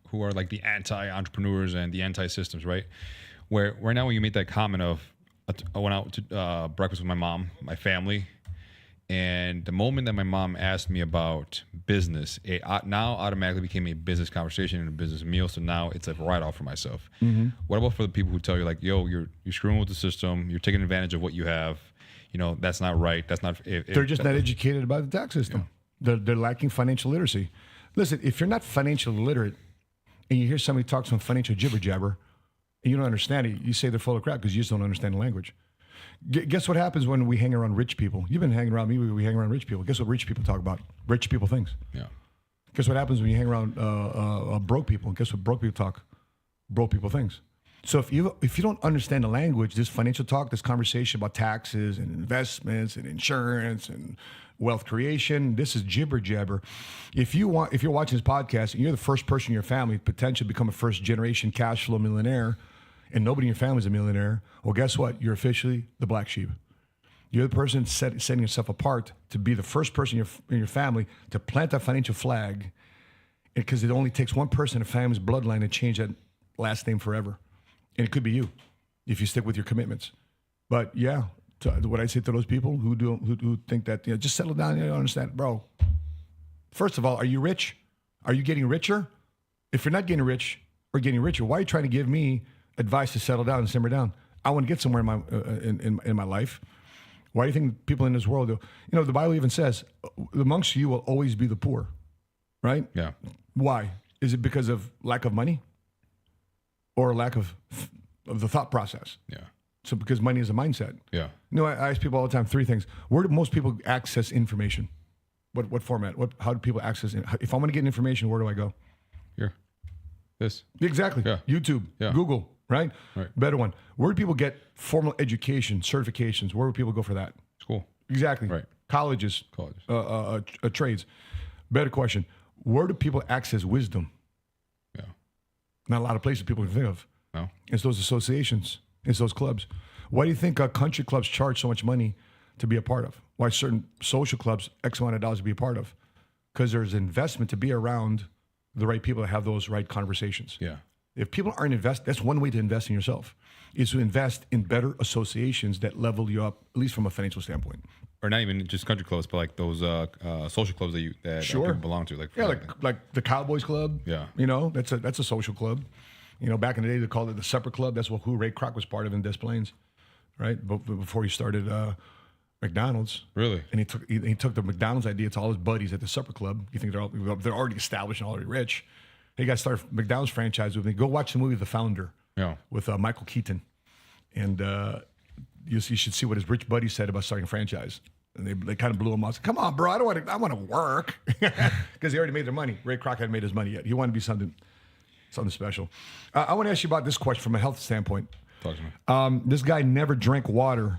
who are like the anti-entrepreneurs and the anti-systems, right? Where right now when you make that comment of, I went out to breakfast with my mom, my family, And the moment that my mom asked me about business, it now automatically became a business conversation and a business meal. So now it's a write-off for myself. What about for the people who tell you like, yo, you're screwing with the system. You're taking advantage of what you have. You know, that's not right. That's not. They're just not educated about the tax system. Yeah. They're lacking financial literacy. Listen, if you're not financially literate and you hear somebody talk some financial jibber jabber and you don't understand it, you say they're full of crap because you just don't understand the language. Guess what happens when we hang around rich people? You've been hanging around me. We hang around rich people. Guess what rich people talk about? Rich people things. Yeah. Guess what happens when you hang around broke people? Guess what broke people talk? Broke people things. So if you don't understand the language, this financial talk, this conversation about taxes and investments and insurance and wealth creation, this is jibber jabber. If you're watching this podcast and you're the first person in your family to potentially become a first generation cash flow millionaire, and nobody in your family is a millionaire, well, guess what? You're officially the black sheep. You're the person setting yourself apart to be the first person in your family to plant that financial flag, because it only takes one person in a family's bloodline to change that last name forever. And it could be you if you stick with your commitments. But yeah, what I say to those people who think that, you know, just settle down, you don't understand. Bro, first of all, are you rich? Are you getting richer? If you're not getting rich or getting richer, why are you trying to give me advice to settle down and simmer down? I want to get somewhere in my life. Why do you think people in this world do? You know, the Bible even says, amongst you will always be the poor, right? Yeah. Why? Is it because of lack of money or lack of the thought process? Yeah. So because money is a mindset. Yeah. You know, I ask people all the time 3 things. Where do most people access information? What format? How do people access it? If I want to get information, where do I go? Here. This. Exactly. Yeah. YouTube. Yeah. Google. Right? Right. Better one. Where do people get formal education, certifications? Where do people go for that? School. Exactly. Right. Colleges. Trades. Better question. Where do people access wisdom? Yeah. Not a lot of places people can think of. No. It's those associations. It's those clubs. Why do you think country clubs charge so much money to be a part of? Why certain social clubs, X amount of dollars to be a part of? Because there's investment to be around the right people to have those right conversations. Yeah. If people aren't invested, that's one way to invest in yourself, is to invest in better associations that level you up, at least from a financial standpoint. Or not even just country clubs, but like those social clubs that people belong to. Like the Cowboys Club. Yeah. You know, that's a social club. You know, back in the day, they called it the Supper Club. That's who Ray Kroc was part of in Des Plaines, right? Before he started McDonald's. Really? And he took the McDonald's idea to all his buddies at the Supper Club. You think they're already established and already rich. He got to start McDonald's franchise with me. Go watch the movie The Founder. Yeah. With Michael Keaton. And you should see what his rich buddy said about starting a franchise. And they kind of blew him off. Come on, bro, I want to work. Because they already made their money. Ray Kroc hadn't made his money yet. He wanted to be something special. I want to ask you about this question from a health standpoint. Talk to me. This guy never drank water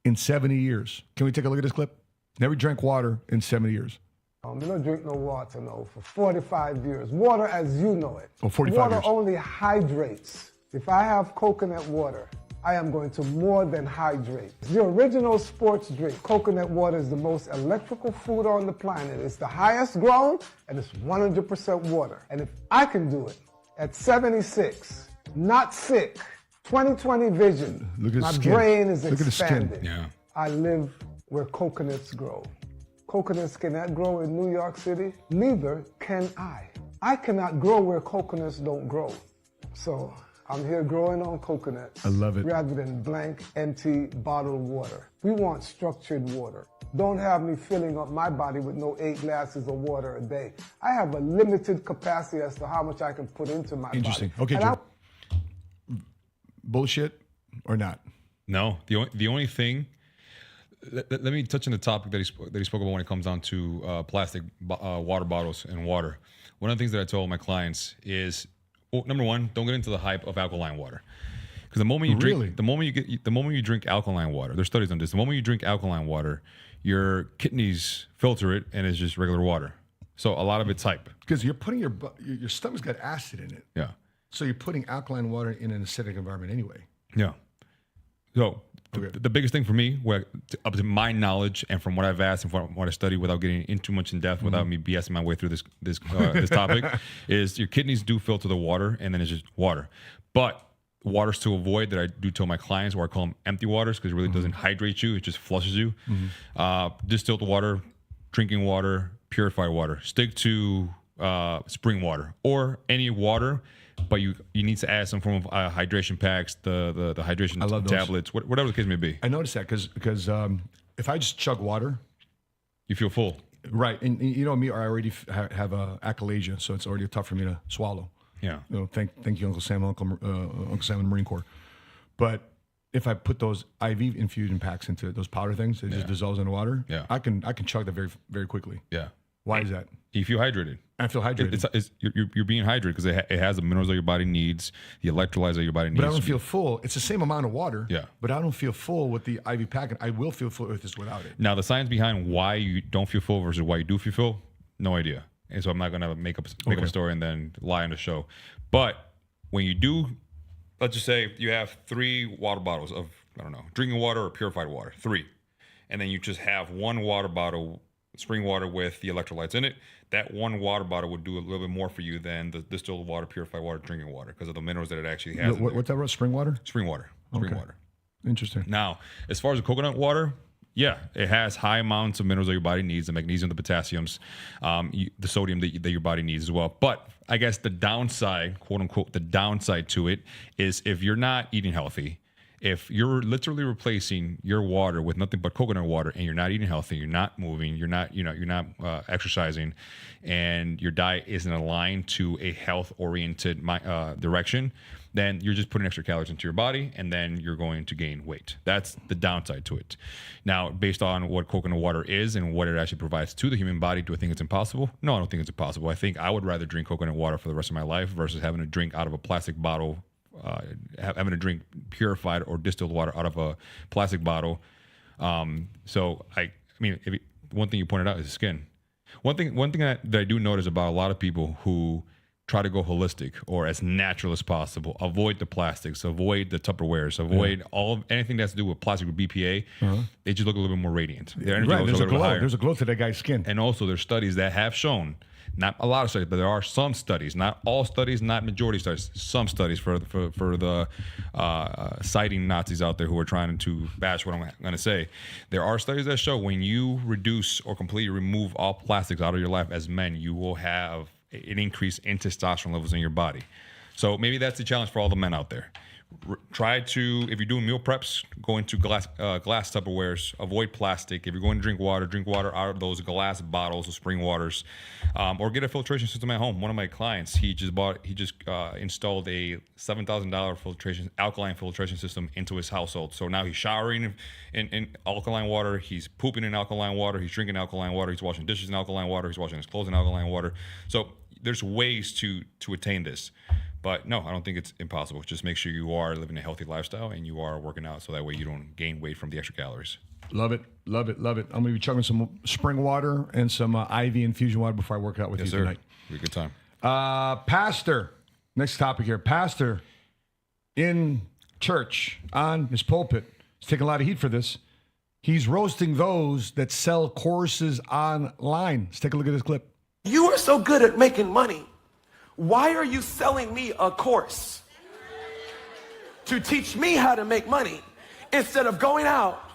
in 70 years. Can we take a look at this clip? Never drank water in 70 years. We don't drink no water, no, for 45 years. Water as you know it. Oh, 45 water years. only hydrates. If I have coconut water, I am going to more than hydrate. It's the original sports drink. Coconut water is the most electrical food on the planet. It's the highest grown, and it's 100% water. And if I can do it at 76, not sick, 20/20 vision, look at my skin. brain is Look expanding. At the skin. Yeah. I live where coconuts grow. Coconuts cannot grow in New York City. Neither can I. I cannot grow where coconuts don't grow. So I'm here growing on coconuts. I love it. Rather than blank, empty, bottled water. We want structured water. Don't have me filling up my body with no 8 glasses of water a day. I have a limited capacity as to how much I can put into my Interesting. body. Okay, Joe. Bullshit or not? No. The only thing. Let me touch on the topic that he spoke about when it comes down to plastic water bottles and water. One of the things that I told my clients is, well, number one, don't get into the hype of alkaline water, because the moment you drink alkaline water, there's studies on this. The moment you drink alkaline water, your kidneys filter it and it's just regular water. So a lot of it's hype. Because you're putting your stomach's got acid in it. Yeah. So you're putting alkaline water in an acidic environment anyway. Yeah. So the biggest thing for me, up to my knowledge and from what I've asked and from what I studied, without getting in too much in depth, without me BSing my way through this topic, is your kidneys do filter the water, and then it's just water. But waters to avoid that I do tell my clients, or I call them empty waters, because it really doesn't hydrate you. It just flushes you. Distilled water, drinking water, purified water. Stick to spring water or any water, but you need to add some form of hydration packs, the hydration tablets, whatever the case may be. I noticed that because if I just chug water, you feel full. Right. And you know me, I already have achalasia, so it's already tough for me to swallow. Yeah. You know, thank you, Uncle Sam, Uncle Sam in the Marine Corps. But if I put those IV infusion packs into those powder things, it just dissolves in the water. Yeah. I can chug that very, very quickly. Yeah. Why is that? You feel hydrated. I feel hydrated. You're being hydrated because it has the minerals that your body needs, the electrolytes that your body needs. But I don't feel full. It's the same amount of water. Yeah. But I don't feel full with the IV pack. I will feel full with this without it. Now, the science behind why you don't feel full versus why you do feel full, no idea. And so I'm not going to make up a story and then lie on the show. But when you do, let's just say you have 3 water bottles of, I don't know, drinking water or purified water, 3. And then you just have 1 water bottle, spring water with the electrolytes in it. That 1 water bottle would do a little bit more for you than the distilled water, purified water, drinking water, because of the minerals that it actually has. What's that? Spring water? Spring water. Spring water. Interesting. Now, as far as the coconut water, yeah, it has high amounts of minerals that your body needs, the magnesium, the potassiums, the sodium that your body needs as well. But I guess the downside, quote unquote, the downside to it is if you're not eating healthy, if you're literally replacing your water with nothing but coconut water, and you're not eating healthy, you're not moving, you're not exercising, and your diet isn't aligned to a health-oriented direction, then you're just putting extra calories into your body, and then you're going to gain weight. That's the downside to it. Now, based on what coconut water is and what it actually provides to the human body, do I think it's impossible? No, I don't think it's impossible. I think I would rather drink coconut water for the rest of my life versus having to drink out of a plastic bottle, having to drink purified or distilled water out of a plastic bottle. So I mean, one thing you pointed out is skin. One thing that I do notice about a lot of people who try to go holistic or as natural as possible, avoid the plastics, avoid the Tupperwares, avoid anything that has to do with plastic or BPA. They just look a little bit more radiant. Their energy levels are a little bit higher. There's a glow to that guy's skin. And also there's studies that have shown, not a lot of studies, but there are some studies, not all studies, not majority studies, some studies for the citing Nazis out there who are trying to bash what I'm going to say. There are studies that show when you reduce or completely remove all plastics out of your life as men, you will have an increase in testosterone levels in your body. So maybe that's the challenge for all the men out there. Try to, if you're doing meal preps, go into glass Tupperwares, avoid plastic. If you're going to drink water out of those glass bottles of spring waters, or get a filtration system at home. One of my clients, he just installed a $7,000 alkaline filtration system into his household. So now he's showering in alkaline water, he's pooping in alkaline water, he's drinking alkaline water, he's washing dishes in alkaline water, he's washing his clothes in alkaline water. So there's ways to attain this. But no, I don't think it's impossible. Just make sure you are living a healthy lifestyle and you are working out so that way you don't gain weight from the extra calories. Love it. Love it. Love it. I'm going to be chugging some spring water and some IV infusion water before I work out with you tonight. Be a good time. Pastor, next topic here. Pastor in church on his pulpit. He's taking a lot of heat for this. He's roasting those that sell courses online. Let's take a look at this clip. You are so good at making money. Why are you selling me a course to teach me how to make money instead of going out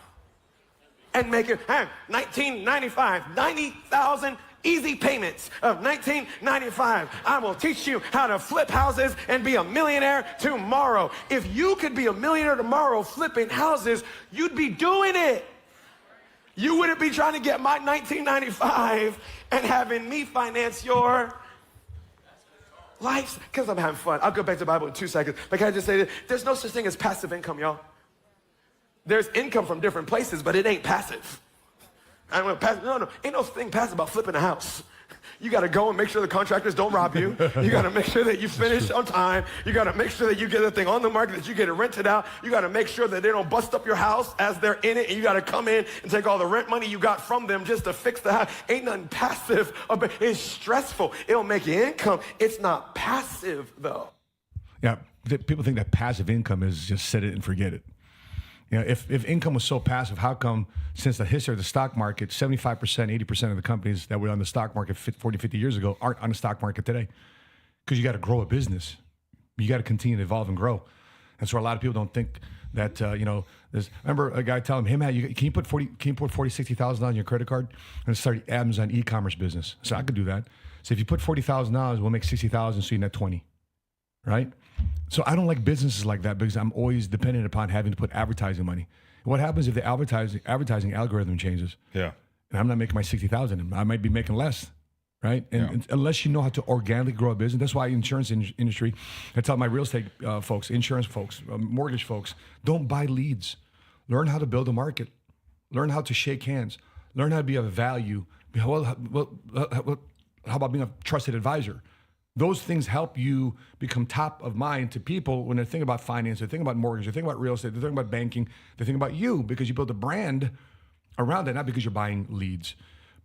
and making $19.95, 90,000 easy payments of $19.95? I will teach you how to flip houses and be a millionaire tomorrow. If you could be a millionaire tomorrow flipping houses, you'd be doing it. You wouldn't be trying to get my $19.95 and having me finance your life, because I'm having fun. I'll go back to the Bible in 2 seconds. But can I just say this? There's no such thing as passive income, y'all. There's income from different places, but it ain't passive. I don't know, passive. No. Ain't no thing passive about flipping a house. You got to go and make sure the contractors don't rob you. You got to make sure that you finish on time. You got to make sure that you get the thing on the market, that you get it rented out. You got to make sure that they don't bust up your house as they're in it. And you got to come in and take all the rent money you got from them just to fix the house. Ain't nothing passive. It's stressful. It'll make you income. It's not passive, though. Yeah, people think that passive income is just set it and forget it. You know, if income was so passive, how come since the history of the stock market, 75%, 80% of the companies that were on the stock market 40, 50 years ago aren't on the stock market today? Because you got to grow a business. You got to continue to evolve and grow. That's where a lot of people don't think that, remember a guy telling him, hey, can you put $60,000 on your credit card and start Amazon e-commerce business? So I could do that. So if you put $40,000, we'll make $60,000, so you net 20, right? So I don't like businesses like that because I'm always dependent upon having to put advertising money. What happens if the advertising algorithm changes? Yeah. And I'm not making my $60,000. I might be making less, right? And unless you know how to organically grow a business, that's why insurance industry, I tell my real estate folks, insurance folks, mortgage folks, don't buy leads. Learn how to build a market. Learn how to shake hands. Learn how to be of value. How about being a trusted advisor? Those things help you become top of mind to people when they're thinking about finance, they're thinking about mortgage, they're thinking about real estate, they're thinking about banking, they're thinking about you because you built a brand around it, not because you're buying leads.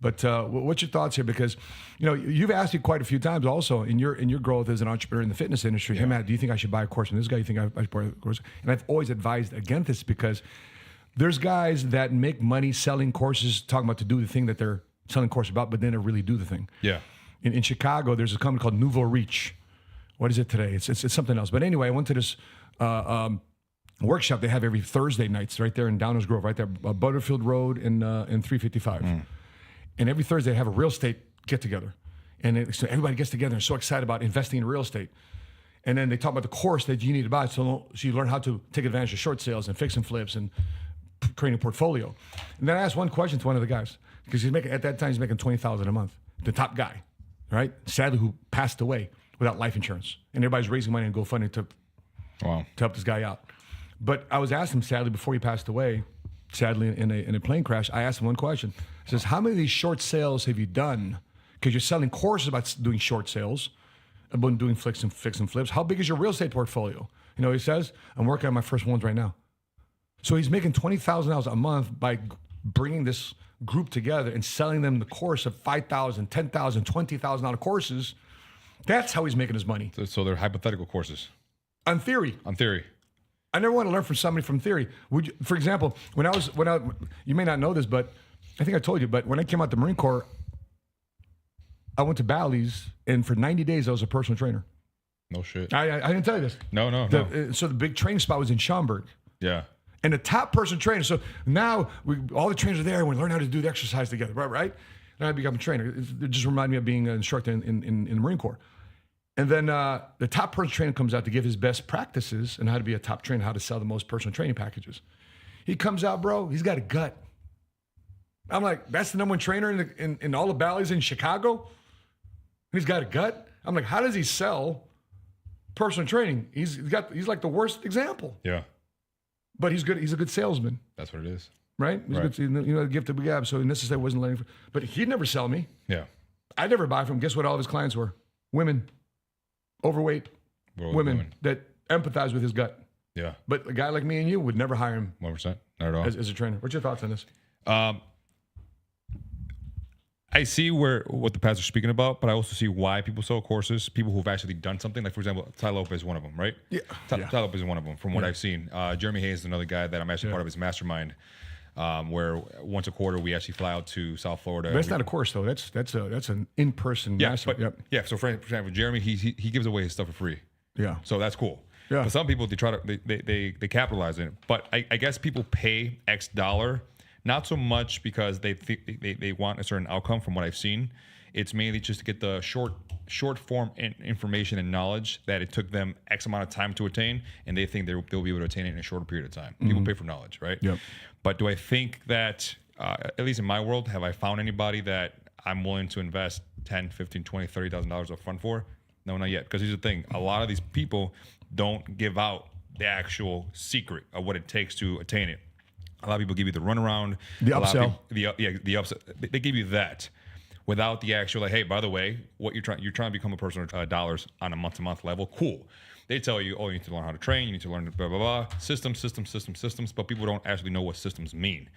But what's your thoughts here? Because you've asked me quite a few times also in your growth as an entrepreneur in the fitness industry. Hey Matt, do you think I should buy a course from this guy? You think I should buy a course? And I've always advised against this because there's guys that make money selling courses, talking about to do the thing that they're selling course about, but then they really do the thing. Yeah. In Chicago, there's a company called Nouveau Reach. What is it today? It's something else. But anyway, I went to this workshop they have every Thursday nights right there in Downers Grove, right there, Butterfield Road in 355. And every Thursday they have a real estate get-together. And so everybody gets together and so excited about investing in real estate. And then they talk about the course that you need to buy so you learn how to take advantage of short sales and fix and flips and creating a portfolio. And then I asked one question to one of the guys because at that time he's making $20,000 a month, the top guy. Right? Sadly, who passed away without life insurance. And everybody's raising money in GoFundMe to help this guy out. But I was asking him, sadly, before he passed away, sadly in a plane crash, I asked him one question. I says, how many of these short sales have you done? Because you're selling courses about doing short sales, about doing fix and flips. How big is your real estate portfolio? You know what he says? I'm working on my first ones right now. So he's making $20,000 a month by bringing this group together and selling them the course of $5,000, $10,000, $20,000 courses. That's how he's making his money. So they're hypothetical courses. On theory. I never want to learn from somebody from theory. For example, when I you may not know this, but I think I told you, but when I came out the Marine Corps, I went to Bally's, and for 90 days I was a personal trainer. No shit. I didn't tell you this. No. So the big training spot was in Schaumburg. Yeah. And the top person trainer. So now all the trainers are there and we learn how to do the exercise together, right? And I become a trainer. It just reminded me of being an instructor in the Marine Corps. And then the top personal trainer comes out to give his best practices and how to be a top trainer, how to sell the most personal training packages. He comes out, bro, he's got a gut. I'm like, that's the number one trainer in all the Bally's in Chicago? He's got a gut? I'm like, how does he sell personal training? He's like the worst example. Yeah. But he's good. He's a good salesman. That's what it is. Right? He's right. Good, the gift that we have. So necessarily wasn't learning. But he'd never sell me. Yeah. I'd never buy from him. Guess what all of his clients were? Women. Overweight. Women that empathize with his gut. Yeah. But a guy like me and you would never hire him. 100%. Not at all. As a trainer. What's your thoughts on this? I see what the pastors are speaking about, but I also see why people sell courses. People who've actually done something. Like, for example, Ty Lopez is one of them, right? Yeah. Ty Lopez is one of them from what I've seen. Jeremy Hayes is another guy that I'm actually part of his mastermind, where once a quarter we actually fly out to South Florida. But that's not a course, though. That's an in-person mastermind. So for example, Jeremy, he gives away his stuff for free. Yeah. So that's cool. Yeah. But some people, they capitalize on it. But I guess people pay X dollar. Not so much because they want a certain outcome from what I've seen. It's mainly just to get the short form information and knowledge that it took them X amount of time to attain, and they think they'll be able to attain it in a shorter period of time. Mm-hmm. People pay for knowledge, right? Yep. But do I think that, at least in my world, have I found anybody that I'm willing to invest $10, $15, $20, $30,000 up front for? No, not yet. Because here's the thing. A lot of these people don't give out the actual secret of what it takes to attain it. A lot of people give you the runaround, the upsell, the upsell. They give you that without the actual, like, hey, by the way, what you're trying to become a personal dollars on a month-to-month level. Cool. They tell you, oh, you need to learn how to train, you need to learn blah blah blah, systems. But people don't actually know what systems mean.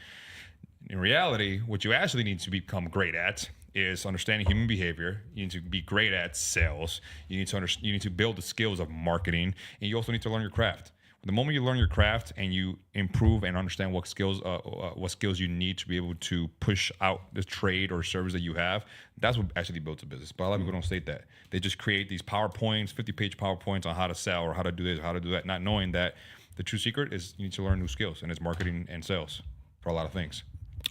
In reality, what you actually need to become great at is understanding human behavior. You need to be great at sales. You need to build the skills of marketing, and you also need to learn your craft. The moment you learn your craft and you improve and understand what skills you need to be able to push out the trade or service that you have, that's what actually builds a business. But a lot of people don't state that. They just create these PowerPoints, 50-page PowerPoints on how to sell or how to do this, or how to do that, not knowing that the true secret is you need to learn new skills, and it's marketing and sales for a lot of things.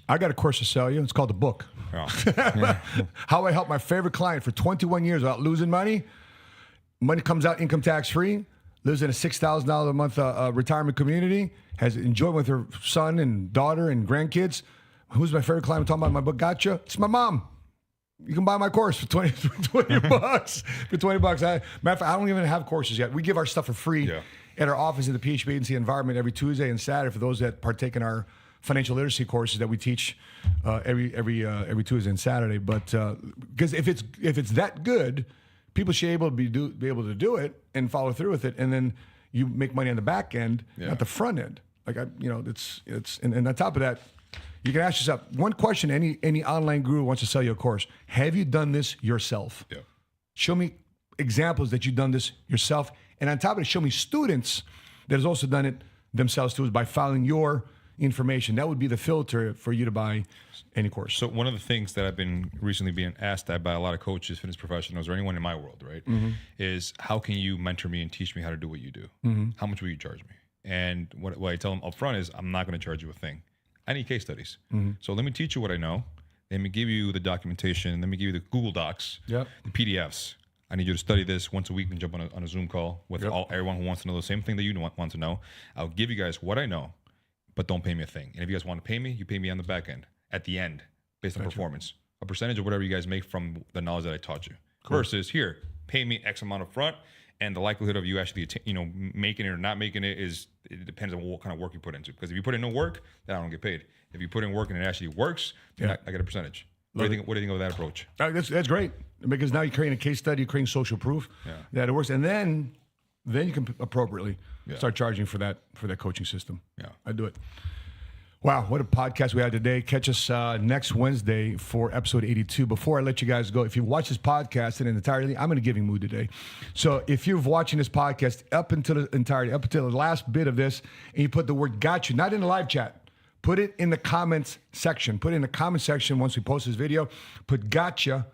I got a course to sell you. It's called The Book. Oh. How I helped my favorite client for 21 years without losing money. Money comes out income tax free. Lives in a $6,000 a month retirement community. Has enjoyed with her son and daughter and grandkids. Who's my favorite client? I'm talking about my book, Gotcha. It's my mom. You can buy my course for 20 bucks. For 20 bucks. Matter of fact, I don't even have courses yet. We give our stuff for free at our office in the PHP agency environment every Tuesday and Saturday for those that partake in our financial literacy courses that we teach every Tuesday and Saturday. But because if it's that good, people should be able to do it and follow through with it, and then you make money on the back end, not the front end. Like it's and on top of that, you can ask yourself one question. Any online guru wants to sell you a course. Have you done this yourself? Yeah. Show me examples that you've done this yourself, and on top of it, show me students that has also done it themselves too, by following your information. That would be the filter for you to buy any course. So one of the things that I've been recently being asked by a lot of coaches, fitness professionals, or anyone in my world, right, is how can you mentor me and teach me how to do what you do? How much will you charge me? And what I tell them up front is I'm not going to charge you a thing. I need case studies. So let me teach you what I know. Let me give you the documentation. Let me give you the Google Docs, the PDFs. I need you to study this once a week and jump on a Zoom call with everyone who wants to know the same thing that you want to know. I'll give you guys what I know, but don't pay me a thing. And if you guys want to pay me, you pay me on the back end at the end based on performance. A percentage of whatever you guys make from the knowledge that I taught you. Versus here, pay me X amount up front, and the likelihood of you actually making it or not making it it depends on what kind of work you put into. Because if you put in no work, then I don't get paid. If you put in work and it actually works, then I get a percentage. What do you think of that approach? That's great, because now you're creating a case study, you're creating social proof that it works, and then you can appropriately start charging for that coaching system. Yeah, I do it. Wow, what a podcast we had today. Catch us next Wednesday for episode 82. Before I let you guys go, if you watch this podcast in entirety, I'm in a giving mood today. So if you're watching this podcast up until the last bit of this, and you put the word "got you," not in the live chat, put it in the comments section. Put it in the comment section once we post this video. Put "gotcha"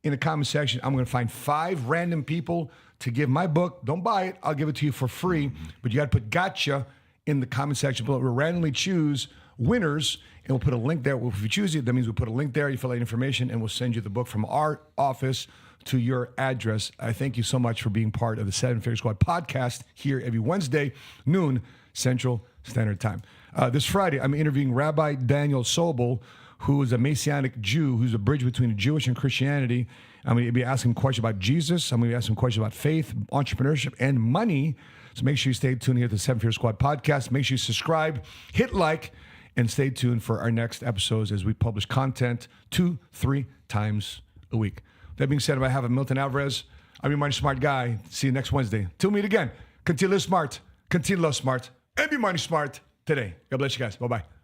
in the comment section. I'm going to find 5 random people to give my book. Don't buy it. I'll give it to you for free. But you got to put "gotcha" in the comment section. We'll randomly choose winners, and we'll put a link there. If you choose it, that means we'll put a link there. You fill out information, and we'll send you the book from our office to your address. I thank you so much for being part of the 7 Figure Squad podcast here every Wednesday, noon Central Standard Time. This Friday, I'm interviewing Rabbi Daniel Sobel, who is a Messianic Jew, who's a bridge between Jewish and Christianity. I'm going to be asking him questions about Jesus. I'm going to be asking him questions about faith, entrepreneurship, and money. So make sure you stay tuned here at the 7 Figure Squad podcast. Make sure you subscribe, hit like, and stay tuned for our next episodes as we publish content 2-3 times a week. That being said, on behalf of Milton Alvarez, I'm your Money Smart Guy. See you next Wednesday. Till we meet again, continue to live smart, continue to love smart, and be money smart today. God bless you guys. Bye-bye.